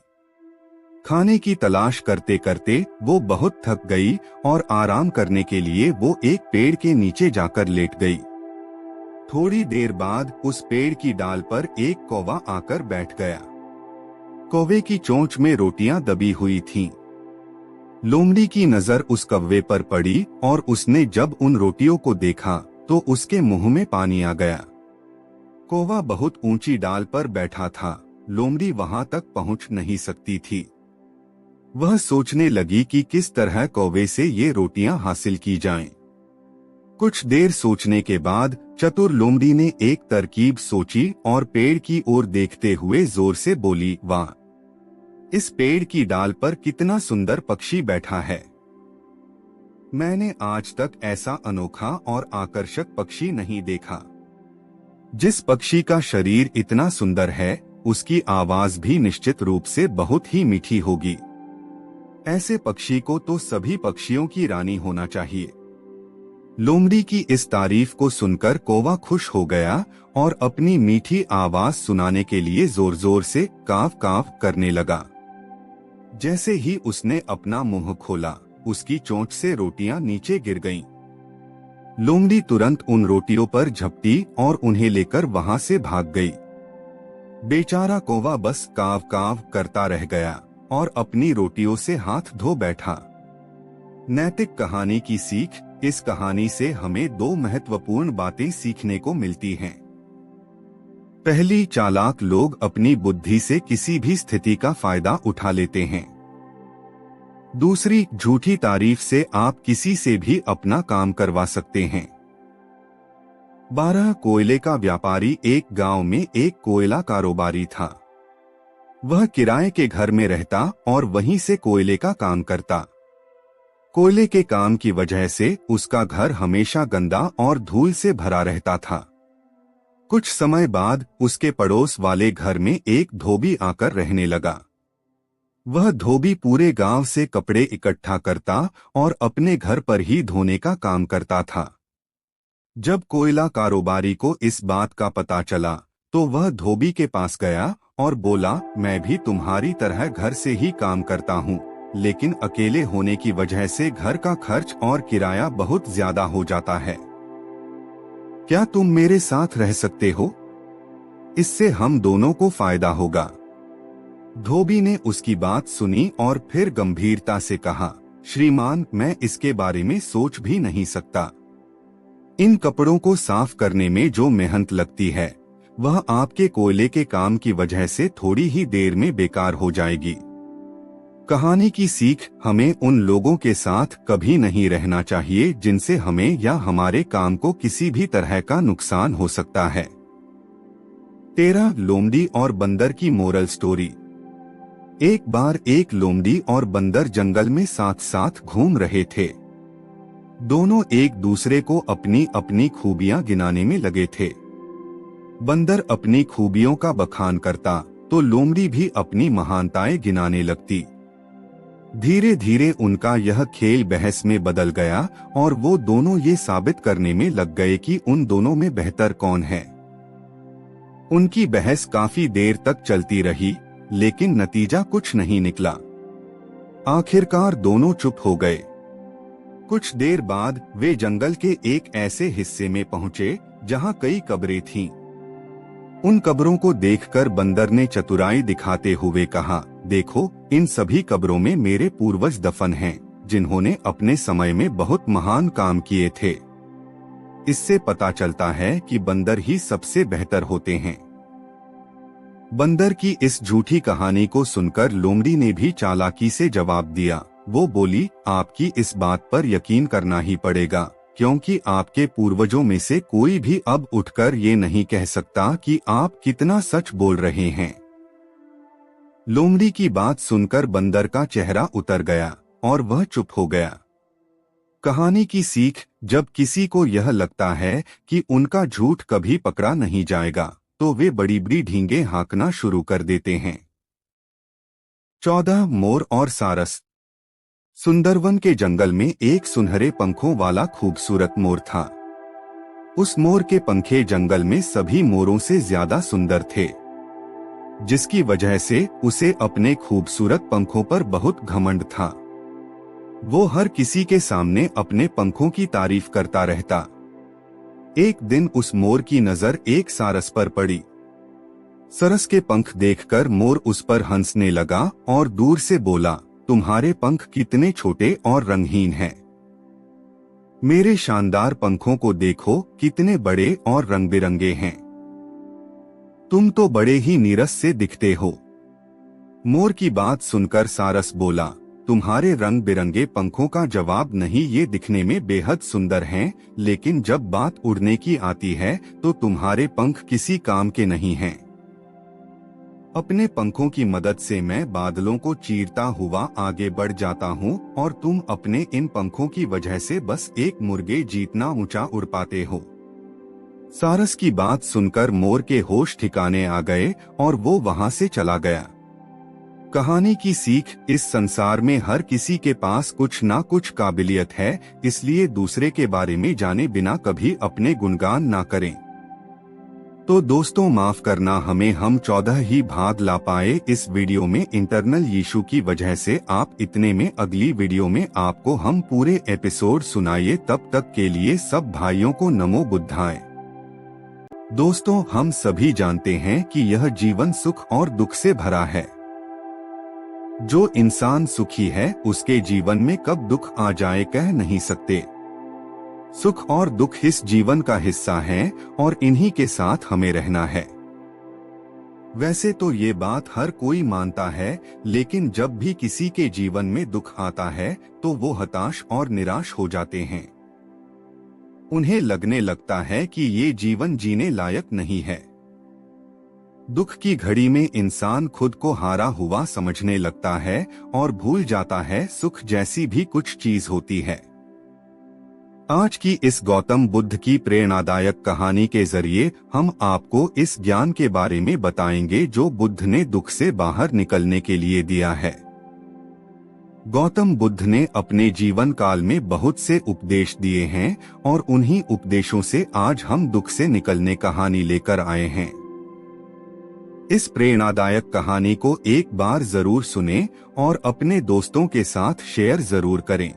खाने की तलाश करते करते वो बहुत थक गई और आराम करने के लिए वो एक पेड़ के नीचे जाकर लेट गई। थोड़ी देर बाद उस पेड़ की डाल पर एक कौवा आकर बैठ गया। कौवे की चोंच में रोटियां दबी हुई थीं। लोमड़ी की नजर उस कौवे पर पड़ी और उसने जब उन रोटियों को देखा तो उसके मुंह में पानी आ गया। कौवा बहुत ऊंची डाल पर बैठा था, लोमड़ी वहां तक पहुंच नहीं सकती थी। वह सोचने लगी कि किस तरह कौवे से ये रोटियां हासिल की जाएं। कुछ देर सोचने के बाद चतुर लोमड़ी ने एक तरकीब सोची और पेड़ की ओर देखते हुए जोर से बोली, वाह! इस पेड़ की डाल पर कितना सुंदर पक्षी बैठा है। मैंने आज तक ऐसा अनोखा और आकर्षक पक्षी नहीं देखा। जिस पक्षी का शरीर इतना सुंदर है, उसकी आवाज भी निश्चित रूप से बहुत ही मीठी होगी। ऐसे पक्षी को तो सभी पक्षियों की रानी होना चाहिए। लोमड़ी की इस तारीफ को सुनकर कौवा खुश हो गया और अपनी मीठी आवाज सुनाने के लिए जोर जोर से काव काव करने लगा। जैसे ही उसने अपना मुंह खोला, उसकी चोंच से रोटियां नीचे गिर गईं। लोमड़ी तुरंत उन रोटियों पर झपटी और उन्हें लेकर वहां से भाग गई। बेचारा कौवा बस काव काव करता रह गया और अपनी रोटियों से हाथ धो बैठा। नैतिक कहानी की सीख। इस कहानी से हमें दो महत्वपूर्ण बातें सीखने को मिलती हैं। पहली, चालाक लोग अपनी बुद्धि से किसी भी स्थिति का फायदा उठा लेते हैं। दूसरी, झूठी तारीफ से आप किसी से भी अपना काम करवा सकते हैं। 12 कोयले का व्यापारी। एक गांव में एक कोयला कारोबारी था। वह किराए के घर में रहता और वहीं से कोयले का काम करता। कोयले के काम की वजह से उसका घर हमेशा गंदा और धूल से भरा रहता था। कुछ समय बाद उसके पड़ोस वाले घर में एक धोबी आकर रहने लगा। वह धोबी पूरे गांव से कपड़े इकट्ठा करता और अपने घर पर ही धोने का काम करता था। जब कोयला कारोबारी को इस बात का पता चला तो वह धोबी के पास गया और बोला, मैं भी तुम्हारी तरह घर से ही काम करता हूँ, लेकिन अकेले होने की वजह से घर का खर्च और किराया बहुत ज्यादा हो जाता है। क्या तुम मेरे साथ रह सकते हो? इससे हम दोनों को फायदा होगा। धोबी ने उसकी बात सुनी और फिर गंभीरता से कहा, श्रीमान, मैं इसके बारे में सोच भी नहीं सकता। इन कपड़ों को साफ करने में जो मेहनत लगती है वह आपके कोयले के काम की वजह से थोड़ी ही देर में बेकार हो जाएगी। कहानी की सीख, हमें उन लोगों के साथ कभी नहीं रहना चाहिए जिनसे हमें या हमारे काम को किसी भी तरह का नुकसान हो सकता है। 13 लोमड़ी और बंदर की मोरल स्टोरी। एक बार एक लोमड़ी और बंदर जंगल में साथ साथ घूम रहे थे। दोनों एक दूसरे को अपनी अपनी खूबियां गिनाने में लगे थे। बंदर अपनी खूबियों का बखान करता तो लोमड़ी भी अपनी महानताएं गिनाने लगती। धीरे धीरे उनका यह खेल बहस में बदल गया और वो दोनों ये साबित करने में लग गए कि उन दोनों में बेहतर कौन है। उनकी बहस काफी देर तक चलती रही, लेकिन नतीजा कुछ नहीं निकला। आखिरकार दोनों चुप हो गए। कुछ देर बाद वे जंगल के एक ऐसे हिस्से में पहुंचे जहां कई कब्रें थीं। उन कब्रों को देखकर बंदर ने चतुराई दिखाते हुए कहा, देखो, इन सभी कब्रों में मेरे पूर्वज दफन हैं, जिन्होंने अपने समय में बहुत महान काम किए थे। इससे पता चलता है कि बंदर ही सबसे बेहतर होते हैं। बंदर की इस झूठी कहानी को सुनकर लोमड़ी ने भी चालाकी से जवाब दिया। वो बोली, आपकी इस बात पर यकीन करना ही पड़ेगा, क्योंकि आपके पूर्वजों में से कोई भी अब उठकर ये नहीं कह सकता कि आप कितना सच बोल रहे हैं। लोमड़ी की बात सुनकर बंदर का चेहरा उतर गया और वह चुप हो गया। कहानी की सीख, जब किसी को यह लगता है कि उनका झूठ कभी पकड़ा नहीं जाएगा तो वे बड़ी बड़ी ढींगे हाँकना शुरू कर देते हैं। 14 मोर और सारस। सुंदरवन के जंगल में एक सुनहरे पंखों वाला खूबसूरत मोर था। उस मोर के पंखे जंगल में सभी मोरों से ज्यादा सुंदर थे, जिसकी वजह से उसे अपने खूबसूरत पंखों पर बहुत घमंड था। वो हर किसी के सामने अपने पंखों की तारीफ करता रहता। एक दिन उस मोर की नजर एक सारस पर पड़ी। सरस के पंख देखकर मोर उस पर हंसने लगा और दूर से बोला, तुम्हारे पंख कितने छोटे और रंगहीन हैं। मेरे शानदार पंखों को देखो, कितने बड़े और रंग बिरंगे हैं। तुम तो बड़े ही नीरस से दिखते हो। मोर की बात सुनकर सारस बोला, तुम्हारे रंग बिरंगे पंखों का जवाब नहीं, ये दिखने में बेहद सुंदर हैं, लेकिन जब बात उड़ने की आती है तो तुम्हारे पंख किसी काम के नहीं हैं। अपने पंखों की मदद से मैं बादलों को चीरता हुआ आगे बढ़ जाता हूँ और तुम अपने इन पंखों की वजह से बस एक मुर्गे जितना ऊंचा उड़ पाते हो। सारस की बात सुनकर मोर के होश ठिकाने आ गए और वो वहां से चला गया। कहानी की सीख, इस संसार में हर किसी के पास कुछ ना कुछ काबिलियत है, इसलिए दूसरे के बारे में जाने बिना कभी अपने गुणगान ना करें। तो दोस्तों, माफ करना, हम 14 ही भाग ला पाए इस वीडियो में इंटरनल इशू की वजह से। आप इतने में अगली वीडियो में आपको हम पूरे एपिसोड सुनाइए। तब तक के लिए सब भाइयों को नमो बुद्धाय। दोस्तों, हम सभी जानते हैं कि यह जीवन सुख और दुख से भरा है। जो इंसान सुखी है उसके जीवन में कब दुख आ जाए कह नहीं सकते। सुख और दुख इस जीवन का हिस्सा हैं और इन्हीं के साथ हमें रहना है। वैसे तो ये बात हर कोई मानता है, लेकिन जब भी किसी के जीवन में दुख आता है तो वो हताश और निराश हो जाते हैं। उन्हें लगने लगता है कि ये जीवन जीने लायक नहीं है। दुख की घड़ी में इंसान खुद को हारा हुआ समझने लगता है और भूल जाता है सुख जैसी भी कुछ चीज होती है। आज की इस गौतम बुद्ध की प्रेरणादायक कहानी के जरिए हम आपको इस ज्ञान के बारे में बताएंगे जो बुद्ध ने दुख से बाहर निकलने के लिए दिया है। गौतम बुद्ध ने अपने जीवन काल में बहुत से उपदेश दिए हैं और उन्हीं उपदेशों से आज हम दुख से निकलने कहानी लेकर आए हैं। इस प्रेरणादायक कहानी को एक बार जरूर सुनें और अपने दोस्तों के साथ शेयर जरूर करें।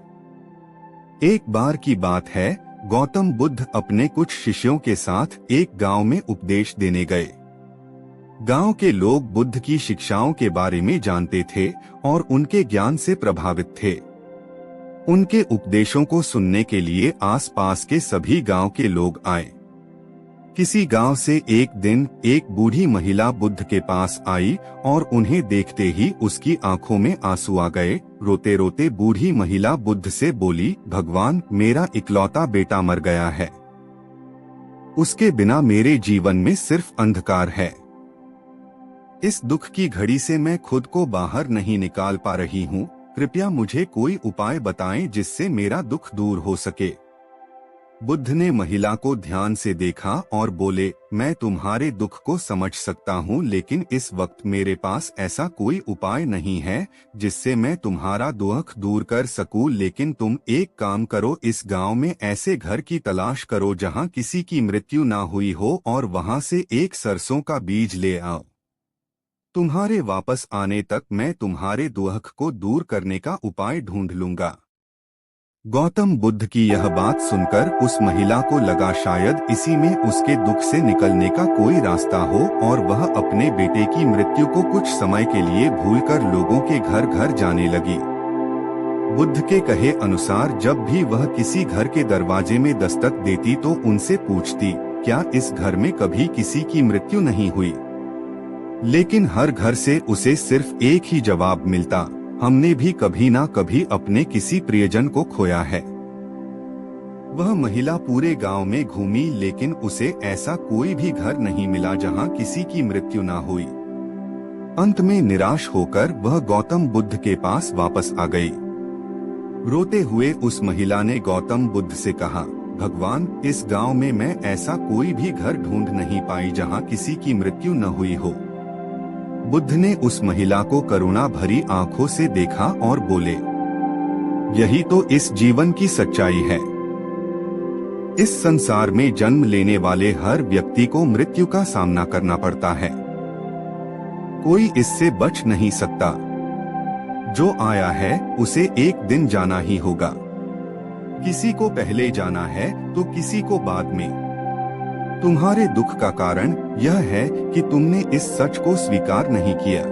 एक बार की बात है, गौतम बुद्ध अपने कुछ शिष्यों के साथ एक गांव में उपदेश देने गए। गांव के लोग बुद्ध की शिक्षाओं के बारे में जानते थे और उनके ज्ञान से प्रभावित थे। उनके उपदेशों को सुनने के लिए आसपास के सभी गांव के लोग आए। किसी गांव से एक दिन एक बूढ़ी महिला बुद्ध के पास आई और उन्हें देखते ही उसकी आंखों में आंसू आ गए। रोते रोते बूढ़ी महिला बुद्ध से बोली, भगवान, मेरा इकलौता बेटा मर गया है। उसके बिना मेरे जीवन में सिर्फ अंधकार है। इस दुख की घड़ी से मैं खुद को बाहर नहीं निकाल पा रही हूँ। कृपया मुझे कोई उपाय बताएं जिससे मेरा दुख दूर हो सके। बुद्ध ने महिला को ध्यान से देखा और बोले, मैं तुम्हारे दुख को समझ सकता हूँ, लेकिन इस वक्त मेरे पास ऐसा कोई उपाय नहीं है जिससे मैं तुम्हारा दुख दूर कर सकूँ। लेकिन तुम एक काम करो, इस गांव में ऐसे घर की तलाश करो जहाँ किसी की मृत्यु ना हुई हो और वहाँ से एक सरसों का बीज ले आओ। तुम्हारे वापस आने तक मैं तुम्हारे दुख को दूर करने का उपाय ढूंढ लूंगा। गौतम बुद्ध की यह बात सुनकर उस महिला को लगा शायद इसी में उसके दुख से निकलने का कोई रास्ता हो और वह अपने बेटे की मृत्यु को कुछ समय के लिए भूलकर लोगों के घर घर जाने लगी। बुद्ध के कहे अनुसार जब भी वह किसी घर के दरवाजे में दस्तक देती तो उनसे पूछती, क्या इस घर में कभी किसी की मृत्यु नहीं हुई? लेकिन हर घर से उसे सिर्फ एक ही जवाब मिलता, हमने भी कभी ना कभी अपने किसी प्रियजन को खोया है। वह महिला पूरे गांव में घूमी, लेकिन उसे ऐसा कोई भी घर नहीं मिला जहां किसी की मृत्यु ना हुई। अंत में निराश होकर वह गौतम बुद्ध के पास वापस आ गई। रोते हुए उस महिला ने गौतम बुद्ध से कहा, भगवान, इस गांव में मैं ऐसा कोई भी घर ढूंढ नहीं पाई जहां किसी की मृत्यु न हुई हो। बुद्ध ने उस महिला को करुणा भरी आंखों से देखा और बोले, यही तो इस जीवन की सच्चाई है। इस संसार में जन्म लेने वाले हर व्यक्ति को मृत्यु का सामना करना पड़ता है। कोई इससे बच नहीं सकता। जो आया है उसे एक दिन जाना ही होगा। किसी को पहले जाना है तो किसी को बाद में। तुम्हारे दुख का कारण यह है कि तुमने इस सच को स्वीकार नहीं किया।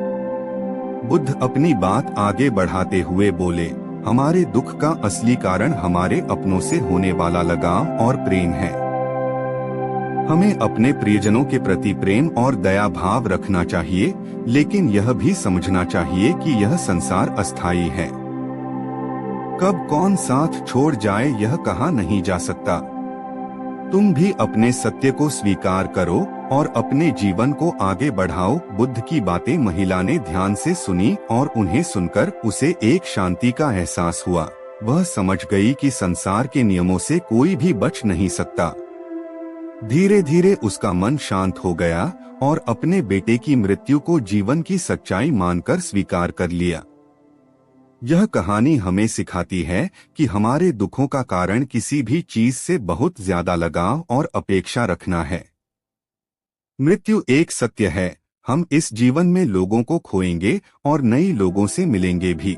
बुद्ध अपनी बात आगे बढ़ाते हुए बोले, हमारे दुख का असली कारण हमारे अपनों से होने वाला लगाव और प्रेम है। हमें अपने प्रियजनों के प्रति प्रेम और दया भाव रखना चाहिए, लेकिन यह भी समझना चाहिए कि यह संसार अस्थायी है। कब कौन साथ छोड़ जाए यह कहा नहीं जा सकता। तुम भी अपने सत्य को स्वीकार करो और अपने जीवन को आगे बढ़ाओ। बुद्ध की बातें महिला ने ध्यान से सुनी और उन्हें सुनकर उसे एक शांति का एहसास हुआ। वह समझ गई कि संसार के नियमों से कोई भी बच नहीं सकता। धीरे धीरे उसका मन शांत हो गया और अपने बेटे की मृत्यु को जीवन की सच्चाई मानकर स्वीकार कर लिया। यह कहानी हमें सिखाती है कि हमारे दुखों का कारण किसी भी चीज से बहुत ज्यादा लगाव और अपेक्षा रखना है। मृत्यु एक सत्य है, हम इस जीवन में लोगों को खोएंगे और नई लोगों से मिलेंगे भी।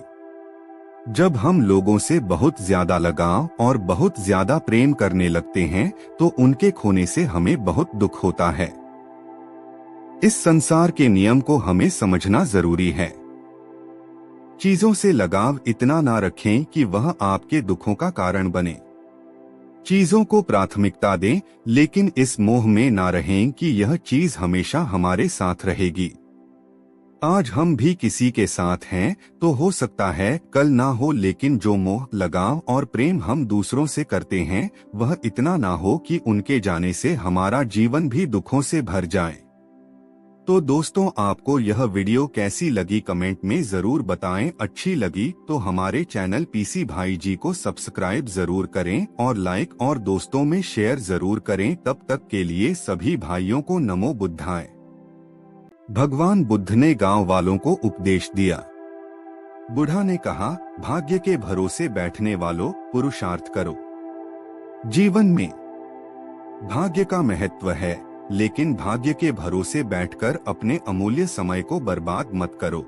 जब हम लोगों से बहुत ज्यादा लगाव और बहुत ज्यादा प्रेम करने लगते हैं तो उनके खोने से हमें बहुत दुख होता है। इस संसार के नियम को हमें समझना जरूरी है। चीजों से लगाव इतना ना रखें कि वह आपके दुखों का कारण बने। चीजों को प्राथमिकता दें, लेकिन इस मोह में ना रहें कि यह चीज हमेशा हमारे साथ रहेगी। आज हम भी किसी के साथ हैं तो हो सकता है कल ना हो, लेकिन जो मोह, लगाव और प्रेम हम दूसरों से करते हैं वह इतना ना हो कि उनके जाने से हमारा जीवन भी दुखों से भर जाए। तो दोस्तों, आपको यह वीडियो कैसी लगी कमेंट में जरूर बताएं। अच्छी लगी तो हमारे चैनल पीसी भाई जी को सब्सक्राइब जरूर करें और लाइक और दोस्तों में शेयर जरूर करें। तब तक के लिए सभी भाइयों को नमो बुद्धाय। भगवान बुद्ध ने गांव वालों को उपदेश दिया। बूढ़ा ने कहा, भाग्य के भरोसे बैठने वालों, पुरुषार्थ करो। जीवन में भाग्य का महत्व है, लेकिन भाग्य के भरोसे बैठकर अपने अमूल्य समय को बर्बाद मत करो,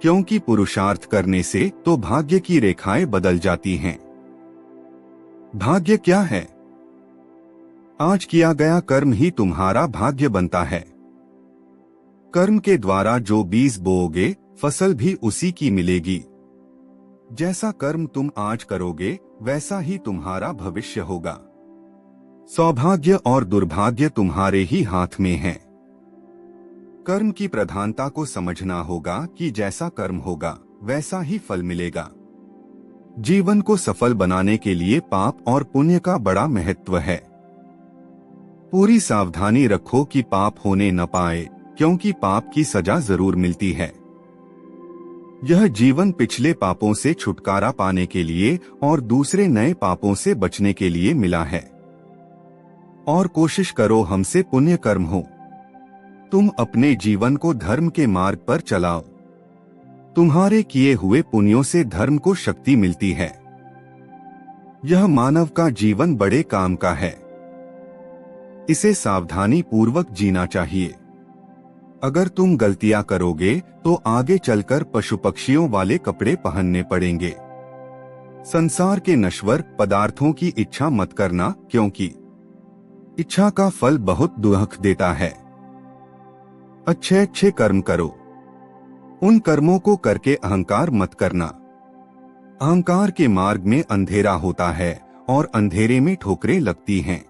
क्योंकि पुरुषार्थ करने से तो भाग्य की रेखाएं बदल जाती हैं। भाग्य क्या है? आज किया गया कर्म ही तुम्हारा भाग्य बनता है। कर्म के द्वारा जो बीज बोओगे, फसल भी उसी की मिलेगी। जैसा कर्म तुम आज करोगे, वैसा ही तुम्हारा भविष्य होगा। सौभाग्य और दुर्भाग्य तुम्हारे ही हाथ में है। कर्म की प्रधानता को समझना होगा कि जैसा कर्म होगा वैसा ही फल मिलेगा। जीवन को सफल बनाने के लिए पाप और पुण्य का बड़ा महत्व है। पूरी सावधानी रखो कि पाप होने न पाए, क्योंकि पाप की सजा जरूर मिलती है। यह जीवन पिछले पापों से छुटकारा पाने के लिए और दूसरे नए पापों से बचने के लिए मिला है। और कोशिश करो हमसे पुण्य कर्म हो। तुम अपने जीवन को धर्म के मार्ग पर चलाओ। तुम्हारे किए हुए पुण्यों से धर्म को शक्ति मिलती है। यह मानव का जीवन बड़े काम का है। इसे सावधानी पूर्वक जीना चाहिए। अगर तुम गलतियां करोगे तो आगे चलकर पशु पक्षियों वाले कपड़े पहनने पड़ेंगे। संसार के नश्वर पदार्थों की इच्छा मत करना, क्योंकि इच्छा का फल बहुत दुख देता है। अच्छे अच्छे कर्म करो। उन कर्मों को करके अहंकार मत करना। अहंकार के मार्ग में अंधेरा होता है और अंधेरे में ठोकरें लगती हैं।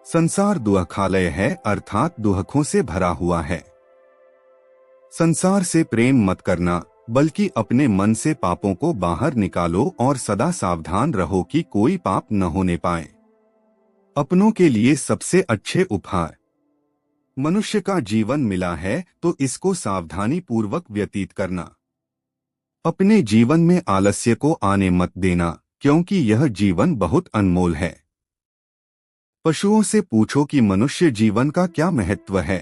संसार दुखालय है, अर्थात दुखों से भरा हुआ है। संसार से प्रेम मत करना, बल्कि अपने मन से पापों को बाहर निकालो और सदा सावधान रहो कि कोई पाप न होने पाए। अपनों के लिए सबसे अच्छे उपहार। मनुष्य का जीवन मिला है तो इसको सावधानी पूर्वक व्यतीत करना। अपने जीवन में आलस्य को आने मत देना, क्योंकि यह जीवन बहुत अनमोल है। पशुओं से पूछो कि मनुष्य जीवन का क्या महत्व है।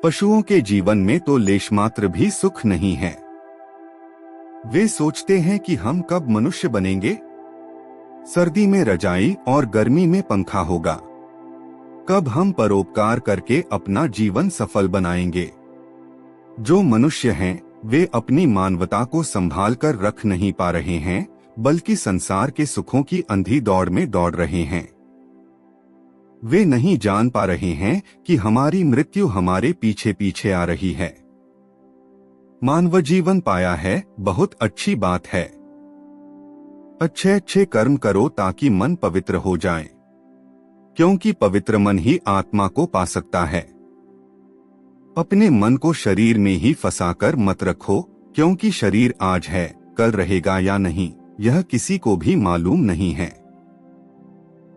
पशुओं के जीवन में तो लेशमात्र भी सुख नहीं है। वे सोचते हैं कि हम कब मनुष्य बनेंगे। सर्दी में रजाई और गर्मी में पंखा होगा। कब हम परोपकार करके अपना जीवन सफल बनाएंगे। जो मनुष्य हैं, वे अपनी मानवता को संभाल कर रख नहीं पा रहे हैं, बल्कि संसार के सुखों की अंधी दौड़ में दौड़ रहे हैं। वे नहीं जान पा रहे हैं कि हमारी मृत्यु हमारे पीछे पीछे आ रही है। मानव जीवन पाया है, बहुत अच्छी बात है। अच्छे अच्छे कर्म करो ताकि मन पवित्र हो जाए, क्योंकि पवित्र मन ही आत्मा को पा सकता है। अपने मन को शरीर में ही फंसाकर मत रखो, क्योंकि शरीर आज है, कल रहेगा या नहीं, यह किसी को भी मालूम नहीं है।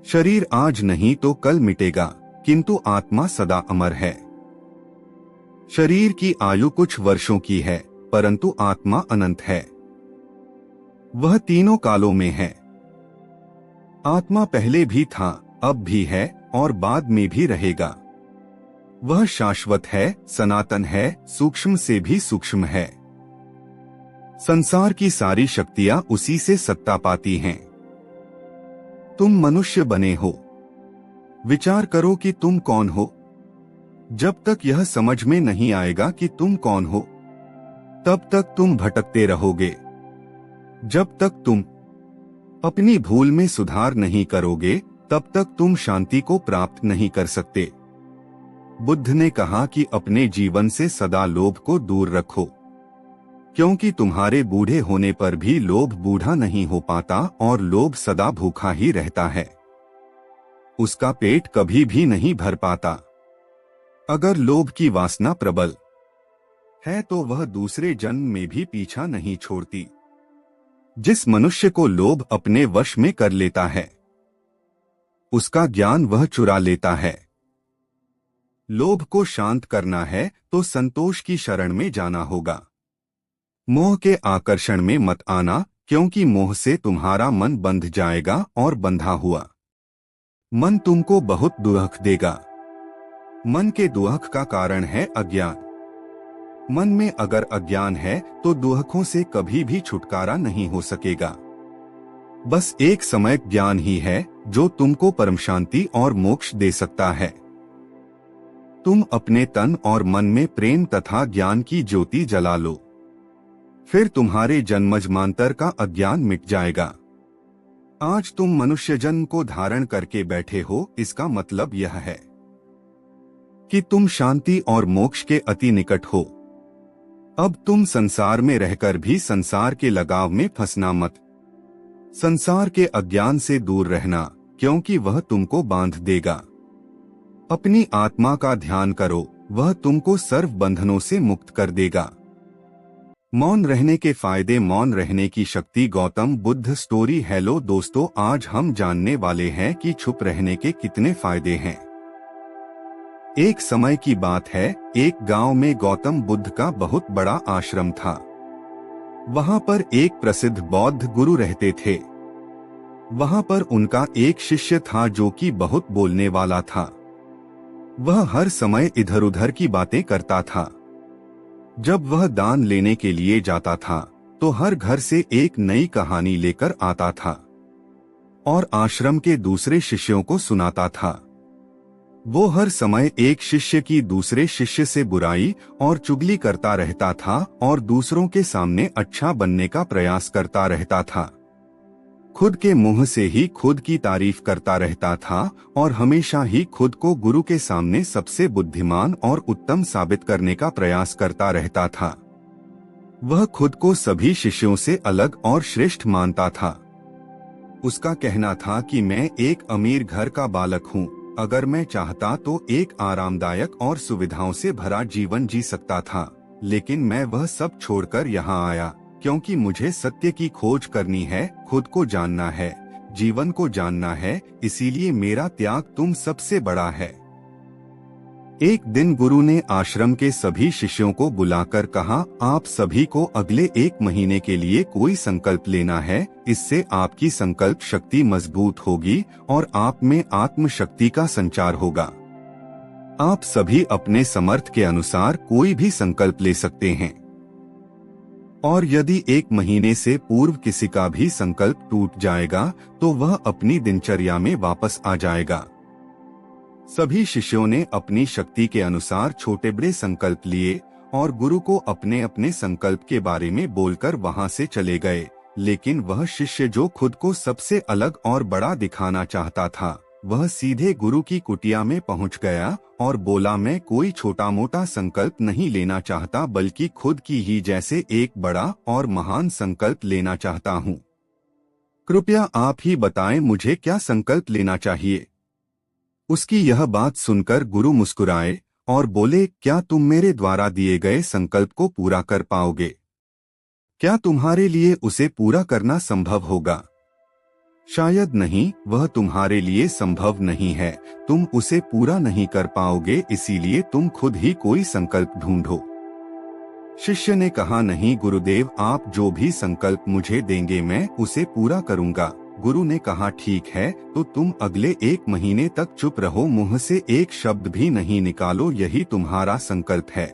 शरीर आज नहीं तो कल मिटेगा, किंतु आत्मा सदा अमर है। शरीर की आयु कुछ वर्षों की है, परंतु आत्मा अनंत है। वह तीनों कालों में है। आत्मा पहले भी था, अब भी है और बाद में भी रहेगा। वह शाश्वत है, सनातन है, सूक्ष्म से भी सूक्ष्म है। संसार की सारी शक्तियां उसी से सत्ता पाती हैं। तुम मनुष्य बने हो। विचार करो कि तुम कौन हो। जब तक यह समझ में नहीं आएगा कि तुम कौन हो, तब तक तुम भटकते रहोगे। जब तक तुम अपनी भूल में सुधार नहीं करोगे, तब तक तुम शांति को प्राप्त नहीं कर सकते। बुद्ध ने कहा कि अपने जीवन से सदा लोभ को दूर रखो, क्योंकि तुम्हारे बूढ़े होने पर भी लोभ बूढ़ा नहीं हो पाता और लोभ सदा भूखा ही रहता है। उसका पेट कभी भी नहीं भर पाता। अगर लोभ की वासना प्रबल है तो वह दूसरे जन्म में भी पीछा नहीं छोड़ती। जिस मनुष्य को लोभ अपने वश में कर लेता है, उसका ज्ञान वह चुरा लेता है। लोभ को शांत करना है तो संतोष की शरण में जाना होगा। मोह के आकर्षण में मत आना, क्योंकि मोह से तुम्हारा मन बंध जाएगा और बंधा हुआ मन तुमको बहुत दुख देगा। मन के दुख का कारण है अज्ञान। मन में अगर अज्ञान है तो दुखों से कभी भी छुटकारा नहीं हो सकेगा। बस एक समय ज्ञान ही है जो तुमको परम शांति और मोक्ष दे सकता है। तुम अपने तन और मन में प्रेम तथा ज्ञान की ज्योति जला लो, फिर तुम्हारे जन्मजन्मांतर का अज्ञान मिट जाएगा। आज तुम मनुष्य जन्म को धारण करके बैठे हो, इसका मतलब यह है कि तुम शांति और मोक्ष के अति निकट हो। अब तुम संसार में रहकर भी संसार के लगाव में फंसना मत। संसार के अज्ञान से दूर रहना, क्योंकि वह तुमको बांध देगा। अपनी आत्मा का ध्यान करो, वह तुमको सर्व बंधनों से मुक्त कर देगा। मौन रहने के फायदे, मौन रहने की शक्ति। गौतम बुद्ध स्टोरी। हेलो दोस्तों, आज हम जानने वाले हैं कि चुप रहने के कितने फायदे हैं। एक समय की बात है, एक गांव में गौतम बुद्ध का बहुत बड़ा आश्रम था। वहां पर एक प्रसिद्ध बौद्ध गुरु रहते थे। वहां पर उनका एक शिष्य था जो कि बहुत बोलने वाला था। वह हर समय इधर उधर की बातें करता था। जब वह दान लेने के लिए जाता था तो हर घर से एक नई कहानी लेकर आता था और आश्रम के दूसरे शिष्यों को सुनाता था। वो हर समय एक शिष्य की दूसरे शिष्य से बुराई और चुगली करता रहता था और दूसरों के सामने अच्छा बनने का प्रयास करता रहता था। खुद के मुंह से ही खुद की तारीफ करता रहता था और हमेशा ही खुद को गुरु के सामने सबसे बुद्धिमान और उत्तम साबित करने का प्रयास करता रहता था। वह खुद को सभी शिष्यों से अलग और श्रेष्ठ मानता था। उसका कहना था कि मैं एक अमीर घर का बालक हूँ। अगर मैं चाहता तो एक आरामदायक और सुविधाओं से भरा जीवन जी सकता था, लेकिन मैं वह सब छोड़कर यहाँ आया क्योंकि मुझे सत्य की खोज करनी है, खुद को जानना है, जीवन को जानना है। इसीलिए मेरा त्याग तुम सबसे बड़ा है। एक दिन गुरु ने आश्रम के सभी शिष्यों को बुलाकर कहा, आप सभी को अगले 1 महीने के लिए कोई संकल्प लेना है। इससे आपकी संकल्प शक्ति मजबूत होगी और आप में आत्म शक्ति का संचार होगा। आप सभी अपने समर्थ के अनुसार कोई भी संकल्प ले सकते हैं और यदि 1 महीने से पूर्व किसी का भी संकल्प टूट जाएगा तो वह अपनी दिनचर्या में वापस आ जाएगा। सभी शिष्यों ने अपनी शक्ति के अनुसार छोटे बड़े संकल्प लिए और गुरु को अपने अपने संकल्प के बारे में बोलकर वहां से चले गए। लेकिन वह शिष्य जो खुद को सबसे अलग और बड़ा दिखाना चाहता था, वह सीधे गुरु की कुटिया में पहुंच गया और बोला, मैं कोई छोटा मोटा संकल्प नहीं लेना चाहता, बल्कि खुद की ही जैसे एक बड़ा और महान संकल्प लेना चाहता हूँ। कृपया आप ही बताएं मुझे क्या संकल्प लेना चाहिए। उसकी यह बात सुनकर गुरु मुस्कुराए और बोले, क्या तुम मेरे द्वारा दिए गए संकल्प को पूरा कर पाओगे? क्या तुम्हारे लिए उसे पूरा करना संभव होगा? शायद नहीं, वह तुम्हारे लिए संभव नहीं है। तुम उसे पूरा नहीं कर पाओगे, इसीलिए तुम खुद ही कोई संकल्प ढूंढो। शिष्य ने कहा, नहीं गुरुदेव, आप जो भी संकल्प मुझे देंगे मैं उसे पूरा करूंगा। गुरु ने कहा, ठीक है, तो तुम अगले 1 महीने तक चुप रहो, मुंह से एक शब्द भी नहीं निकालो, यही तुम्हारा संकल्प है।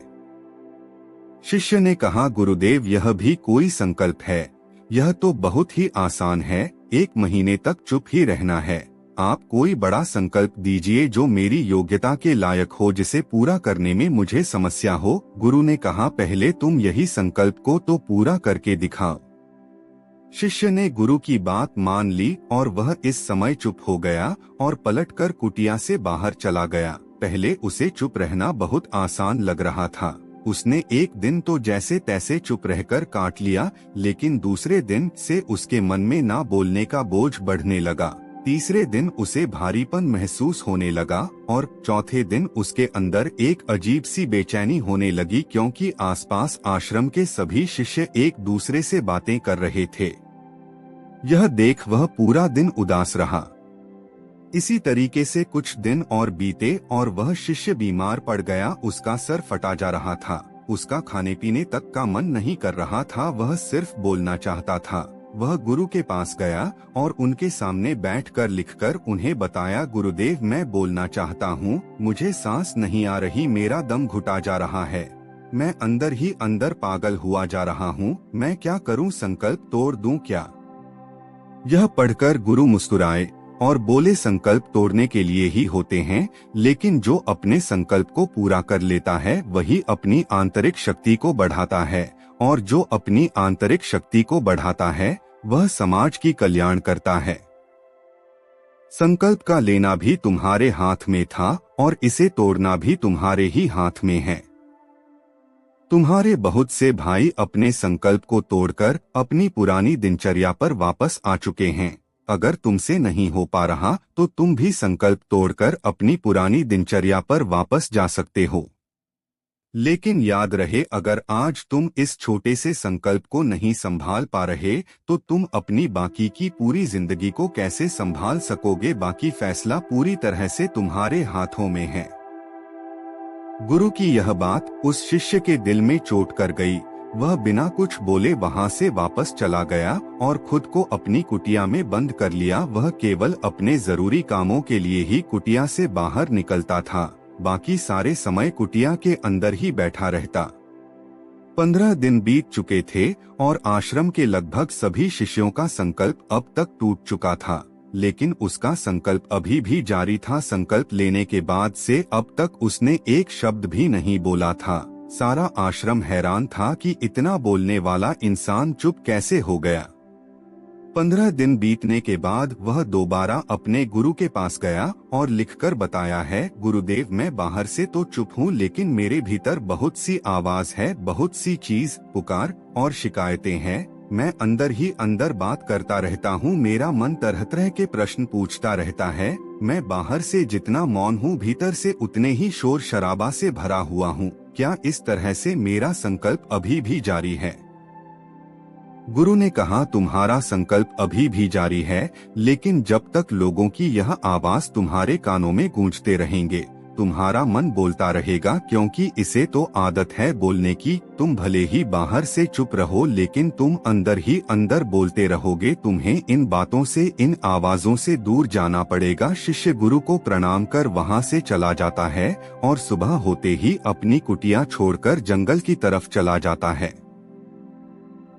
शिष्य ने कहा, गुरुदेव, यह भी कोई संकल्प है? यह तो बहुत ही आसान है, 1 महीने तक चुप ही रहना है। आप कोई बड़ा संकल्प दीजिए जो मेरी योग्यता के लायक हो, जिसे पूरा करने में मुझे समस्या हो। गुरु ने कहा, पहले तुम यही संकल्प को तो पूरा करके दिखाओ। शिष्य ने गुरु की बात मान ली और वह इस समय चुप हो गया और पलटकर कुटिया से बाहर चला गया। पहले उसे चुप रहना बहुत आसान लग रहा था। उसने एक दिन तो जैसे तैसे चुप रहकर काट लिया, लेकिन दूसरे दिन से उसके मन में ना बोलने का बोझ बढ़ने लगा। तीसरे दिन उसे भारीपन महसूस होने लगा और चौथे दिन उसके अंदर एक अजीब सी बेचैनी होने लगी, क्योंकि आसपास आश्रम के सभी शिष्य एक दूसरे से बातें कर रहे थे। यह देख वह पूरा दिन उदास रहा। इसी तरीके से कुछ दिन और बीते और वह शिष्य बीमार पड़ गया। उसका सर फटा जा रहा था, उसका खाने पीने तक का मन नहीं कर रहा था, वह सिर्फ बोलना चाहता था। वह गुरु के पास गया और उनके सामने बैठकर लिखकर उन्हें बताया, गुरुदेव, मैं बोलना चाहता हूँ, मुझे सांस नहीं आ रही, मेरा दम घुटा जा रहा है, मैं अंदर ही अंदर पागल हुआ जा रहा हूँ, मैं क्या करूँ, संकल्प तोड़ दूं क्या? यह पढ़कर गुरु मुस्कुराए और बोले, संकल्प तोड़ने के लिए ही होते हैं, लेकिन जो अपने संकल्प को पूरा कर लेता है वही अपनी आंतरिक शक्ति को बढ़ाता है, और जो अपनी आंतरिक शक्ति को बढ़ाता है वह समाज की कल्याण करता है। संकल्प का लेना भी तुम्हारे हाथ में था और इसे तोड़ना भी तुम्हारे ही हाथ में है। तुम्हारे बहुत से भाई अपने संकल्प को तोड़कर अपनी पुरानी दिनचर्या पर वापस आ चुके हैं। अगर तुमसे नहीं हो पा रहा तो तुम भी संकल्प तोड़कर अपनी पुरानी दिनचर्या पर वापस जा सकते हो। लेकिन याद रहे, अगर आज तुम इस छोटे से संकल्प को नहीं संभाल पा रहे तो तुम अपनी बाकी की पूरी जिंदगी को कैसे संभाल सकोगे? बाकी फैसला पूरी तरह से तुम्हारे हाथों में है। गुरु की यह बात उस शिष्य के दिल में चोट कर गई। वह बिना कुछ बोले वहां से वापस चला गया और खुद को अपनी कुटिया में बंद कर लिया। वह केवल अपने जरूरी कामों के लिए ही कुटिया से बाहर निकलता था, बाकी सारे समय कुटिया के अंदर ही बैठा रहता। 15 दिन बीत चुके थे और आश्रम के लगभग सभी शिष्यों का संकल्प अब तक टूट चुका था, लेकिन उसका संकल्प अभी भी जारी था। संकल्प लेने के बाद से अब तक उसने एक शब्द भी नहीं बोला था। सारा आश्रम हैरान था कि इतना बोलने वाला इंसान चुप कैसे हो गया। 15 दिन बीतने के बाद वह दोबारा अपने गुरु के पास गया और लिखकर बताया है, गुरुदेव, मैं बाहर से तो चुप हूँ, लेकिन मेरे भीतर बहुत सी आवाज है, बहुत सी चीज, पुकार और शिकायतें हैं। मैं अंदर ही अंदर बात करता रहता हूँ, मेरा मन तरह तरह के प्रश्न पूछता रहता है। मैं बाहर से जितना मौन हूँ, भीतर से उतने ही शोर शराबा से भरा हुआ हूँ। क्या इस तरह से मेरा संकल्प अभी भी जारी है? गुरु ने कहा, तुम्हारा संकल्प अभी भी जारी है, लेकिन जब तक लोगों की यह आवाज तुम्हारे कानों में गूंजते रहेंगे, तुम्हारा मन बोलता रहेगा, क्योंकि इसे तो आदत है बोलने की। तुम भले ही बाहर से चुप रहो, लेकिन तुम अंदर ही अंदर बोलते रहोगे। तुम्हें इन बातों से, इन आवाजों से दूर जाना पड़ेगा। शिष्य गुरु को प्रणाम कर वहां से चला जाता है और सुबह होते ही अपनी कुटिया छोड़कर जंगल की तरफ चला जाता है।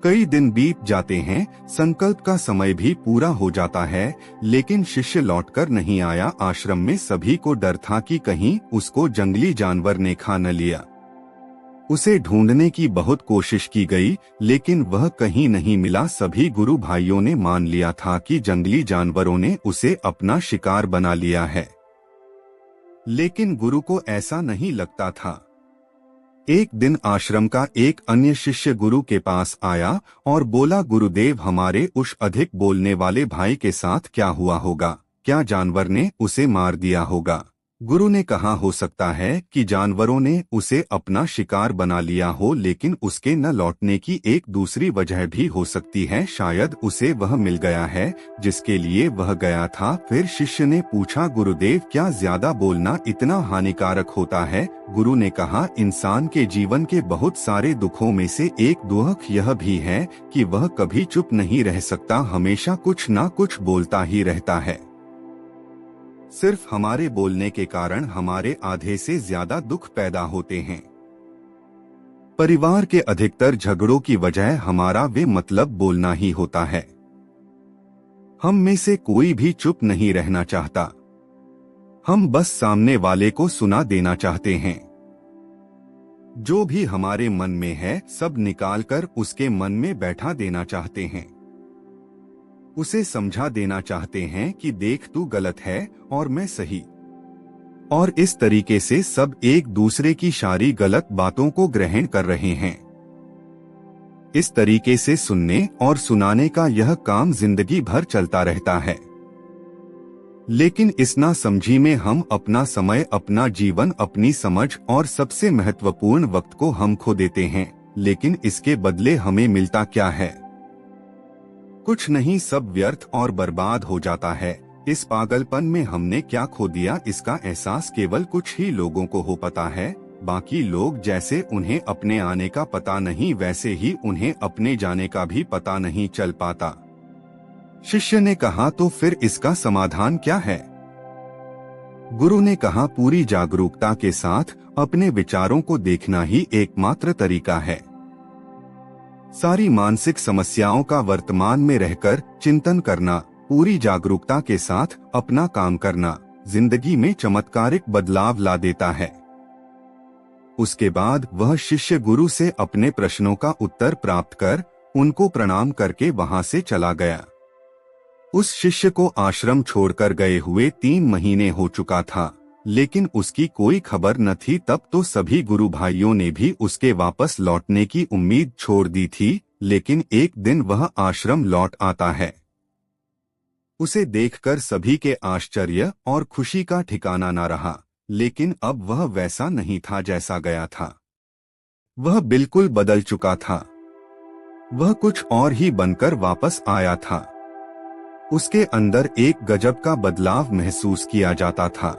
कई दिन बीत जाते हैं, संकल्प का समय भी पूरा हो जाता है, लेकिन शिष्य लौटकर नहीं आया। आश्रम में सभी को डर था कि कहीं उसको जंगली जानवर ने खा न लिया। उसे ढूंढने की बहुत कोशिश की गई, लेकिन वह कहीं नहीं मिला। सभी गुरु भाइयों ने मान लिया था कि जंगली जानवरों ने उसे अपना शिकार बना लिया है, लेकिन गुरु को ऐसा नहीं लगता था। एक दिन आश्रम का एक अन्य शिष्य गुरु के पास आया और बोला, गुरुदेव, हमारे उस अधिक बोलने वाले भाई के साथ क्या हुआ होगा? क्या जानवर ने उसे मार दिया होगा? गुरु ने कहा, हो सकता है कि जानवरों ने उसे अपना शिकार बना लिया हो, लेकिन उसके न लौटने की एक दूसरी वजह भी हो सकती है। शायद उसे वह मिल गया है जिसके लिए वह गया था। फिर शिष्य ने पूछा, गुरुदेव, क्या ज्यादा बोलना इतना हानिकारक होता है? गुरु ने कहा, इंसान के जीवन के बहुत सारे दुखों में से एक दुख यह भी है कि वह कभी चुप नहीं रह सकता, हमेशा कुछ ना कुछ बोलता ही रहता है। सिर्फ हमारे बोलने के कारण हमारे आधे से ज्यादा दुख पैदा होते हैं। परिवार के अधिकतर झगड़ों की वजह हमारा वे मतलब बोलना ही होता है। हम में से कोई भी चुप नहीं रहना चाहता, हम बस सामने वाले को सुना देना चाहते हैं। जो भी हमारे मन में है सब निकालकर उसके मन में बैठा देना चाहते हैं। उसे समझा देना चाहते हैं कि देख, तू गलत है और मैं सही। और इस तरीके से सब एक दूसरे की सारी गलत बातों को ग्रहण कर रहे हैं। इस तरीके से सुनने और सुनाने का यह काम जिंदगी भर चलता रहता है। लेकिन इस नासमझी में हम अपना समय, अपना जीवन, अपनी समझ और सबसे महत्वपूर्ण वक्त को हम खो देते हैं। लेकिन इसके बदले हमें मिलता क्या है? कुछ नहीं, सब व्यर्थ और बर्बाद हो जाता है। इस पागलपन में हमने क्या खो दिया, इसका एहसास केवल कुछ ही लोगों को हो पता है। बाकी लोग जैसे उन्हें अपने आने का पता नहीं, वैसे ही उन्हें अपने जाने का भी पता नहीं चल पाता। शिष्य ने कहा, तो फिर इसका समाधान क्या है? गुरु ने कहा, पूरी जागरूकता के साथ अपने विचारों को देखना ही एकमात्र तरीका है। सारी मानसिक समस्याओं का वर्तमान में रहकर चिंतन करना, पूरी जागरूकता के साथ अपना काम करना जिंदगी में चमत्कारिक बदलाव ला देता है। उसके बाद वह शिष्य गुरु से अपने प्रश्नों का उत्तर प्राप्त कर उनको प्रणाम करके वहां से चला गया। उस शिष्य को आश्रम छोड़कर गए हुए 3 महीने हो चुका था, लेकिन उसकी कोई खबर न थी। तब तो सभी गुरु भाइयों ने भी उसके वापस लौटने की उम्मीद छोड़ दी थी। लेकिन एक दिन वह आश्रम लौट आता है। उसे देखकर सभी के आश्चर्य और खुशी का ठिकाना न रहा। लेकिन अब वह वैसा नहीं था जैसा गया था। वह बिल्कुल बदल चुका था। वह कुछ और ही बनकर वापस आया था। उसके अंदर एक गजब का बदलाव महसूस किया जाता था।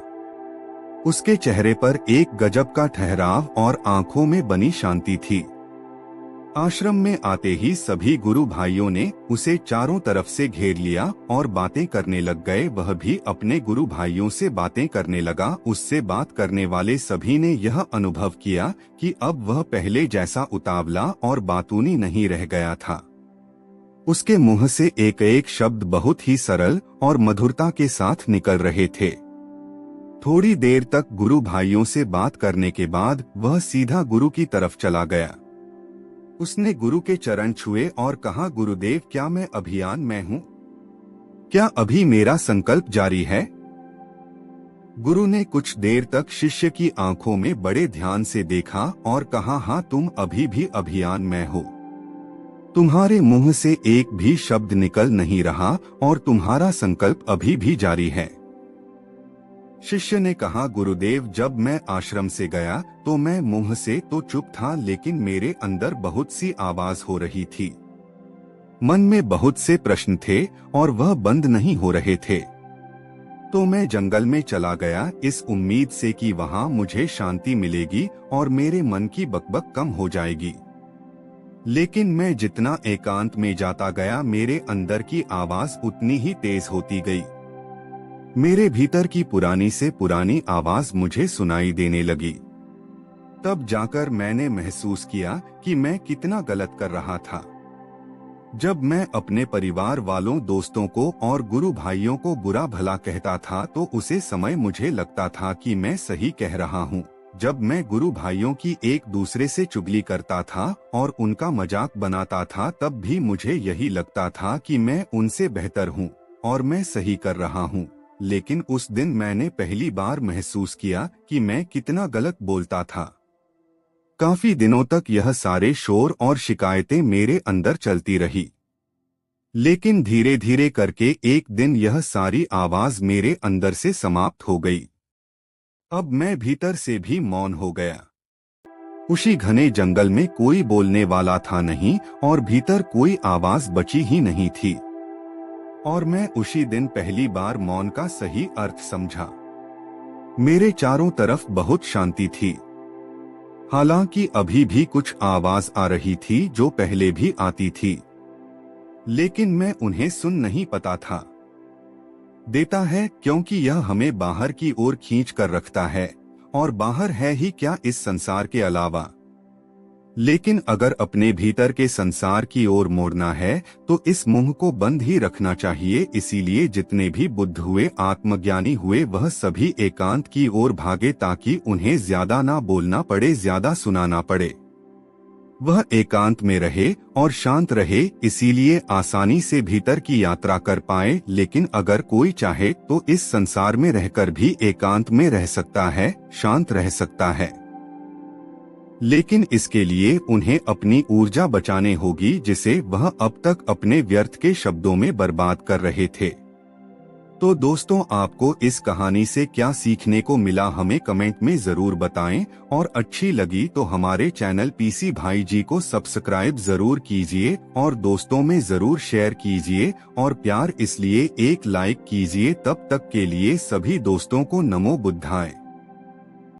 उसके चेहरे पर एक गजब का ठहराव और आंखों में बनी शांति थी। आश्रम में आते ही सभी गुरु भाइयों ने उसे चारों तरफ से घेर लिया और बातें करने लग गए। वह भी अपने गुरु भाइयों से बातें करने लगा। उससे बात करने वाले सभी ने यह अनुभव किया कि अब वह पहले जैसा उतावला और बातूनी नहीं रह गया था। उसके मुंह से एक एक शब्द बहुत ही सरल और मधुरता के साथ निकल रहे थे। थोड़ी देर तक गुरु भाइयों से बात करने के बाद वह सीधा गुरु की तरफ चला गया। उसने गुरु के चरण छुए और कहा, गुरुदेव, क्या मैं अभियान में हूँ? क्या अभी मेरा संकल्प जारी है? गुरु ने कुछ देर तक शिष्य की आंखों में बड़े ध्यान से देखा और कहा, हाँ, तुम अभी भी अभियान में हो। तुम्हारे मुंह से एक भी शब्द निकल नहीं रहा और तुम्हारा संकल्प अभी भी जारी है। शिष्य ने कहा, गुरुदेव, जब मैं आश्रम से गया तो मैं मुंह से तो चुप था, लेकिन मेरे अंदर बहुत सी आवाज हो रही थी। मन में बहुत से प्रश्न थे और वह बंद नहीं हो रहे थे। तो मैं जंगल में चला गया इस उम्मीद से कि वहां मुझे शांति मिलेगी और मेरे मन की बकबक कम हो जाएगी। लेकिन मैं जितना एकांत में जाता गया, मेरे अंदर की आवाज उतनी ही तेज होती गई। मेरे भीतर की पुरानी से पुरानी आवाज मुझे सुनाई देने लगी। तब जाकर मैंने महसूस किया कि मैं कितना गलत कर रहा था। जब मैं अपने परिवार वालों, दोस्तों को और गुरु भाइयों को बुरा भला कहता था तो उसे समय मुझे लगता था कि मैं सही कह रहा हूँ। जब मैं गुरु भाइयों की एक दूसरे से चुगली करता था और उनका मजाक बनाता था, तब भी मुझे यही लगता था कि मैं उनसे बेहतर हूँ और मैं सही कर रहा हूँ। लेकिन उस दिन मैंने पहली बार महसूस किया कि मैं कितना गलत बोलता था। काफी दिनों तक यह सारे शोर और शिकायतें मेरे अंदर चलती रही। लेकिन धीरे धीरे करके एक दिन यह सारी आवाज मेरे अंदर से समाप्त हो गई। अब मैं भीतर से भी मौन हो गया। उसी घने जंगल में कोई बोलने वाला था नहीं और भीतर कोई आवाज बची ही नहीं थी। और मैं उसी दिन पहली बार मौन का सही अर्थ समझा। मेरे चारों तरफ बहुत शांति थी। हालांकि अभी भी कुछ आवाज आ रही थी जो पहले भी आती थी, लेकिन मैं उन्हें सुन नहीं पाता था। देता है क्योंकि यह हमें बाहर की ओर खींच कर रखता है, और बाहर है ही क्या इस संसार के अलावा। लेकिन अगर अपने भीतर के संसार की ओर मोड़ना है तो इस मुंह को बंद ही रखना चाहिए। इसीलिए जितने भी बुद्ध हुए, आत्मज्ञानी हुए, वह सभी एकांत की ओर भागे ताकि उन्हें ज्यादा ना बोलना पड़े, ज्यादा सुनाना पड़े। वह एकांत में रहे और शांत रहे, इसीलिए आसानी से भीतर की यात्रा कर पाए। लेकिन अगर कोई चाहे तो इस संसार में रहकर भी एकांत में रह सकता है, शांत रह सकता है। लेकिन इसके लिए उन्हें अपनी ऊर्जा बचाने होगी, जिसे वह अब तक अपने व्यर्थ के शब्दों में बर्बाद कर रहे थे। तो दोस्तों, आपको इस कहानी से क्या सीखने को मिला हमें कमेंट में जरूर बताएं, और अच्छी लगी तो हमारे चैनल पीसी भाई जी को सब्सक्राइब जरूर कीजिए और दोस्तों में जरूर शेयर कीजिए, और प्यार इसलिए एक लाइक कीजिए। तब तक के लिए सभी दोस्तों को नमो बुद्धाय।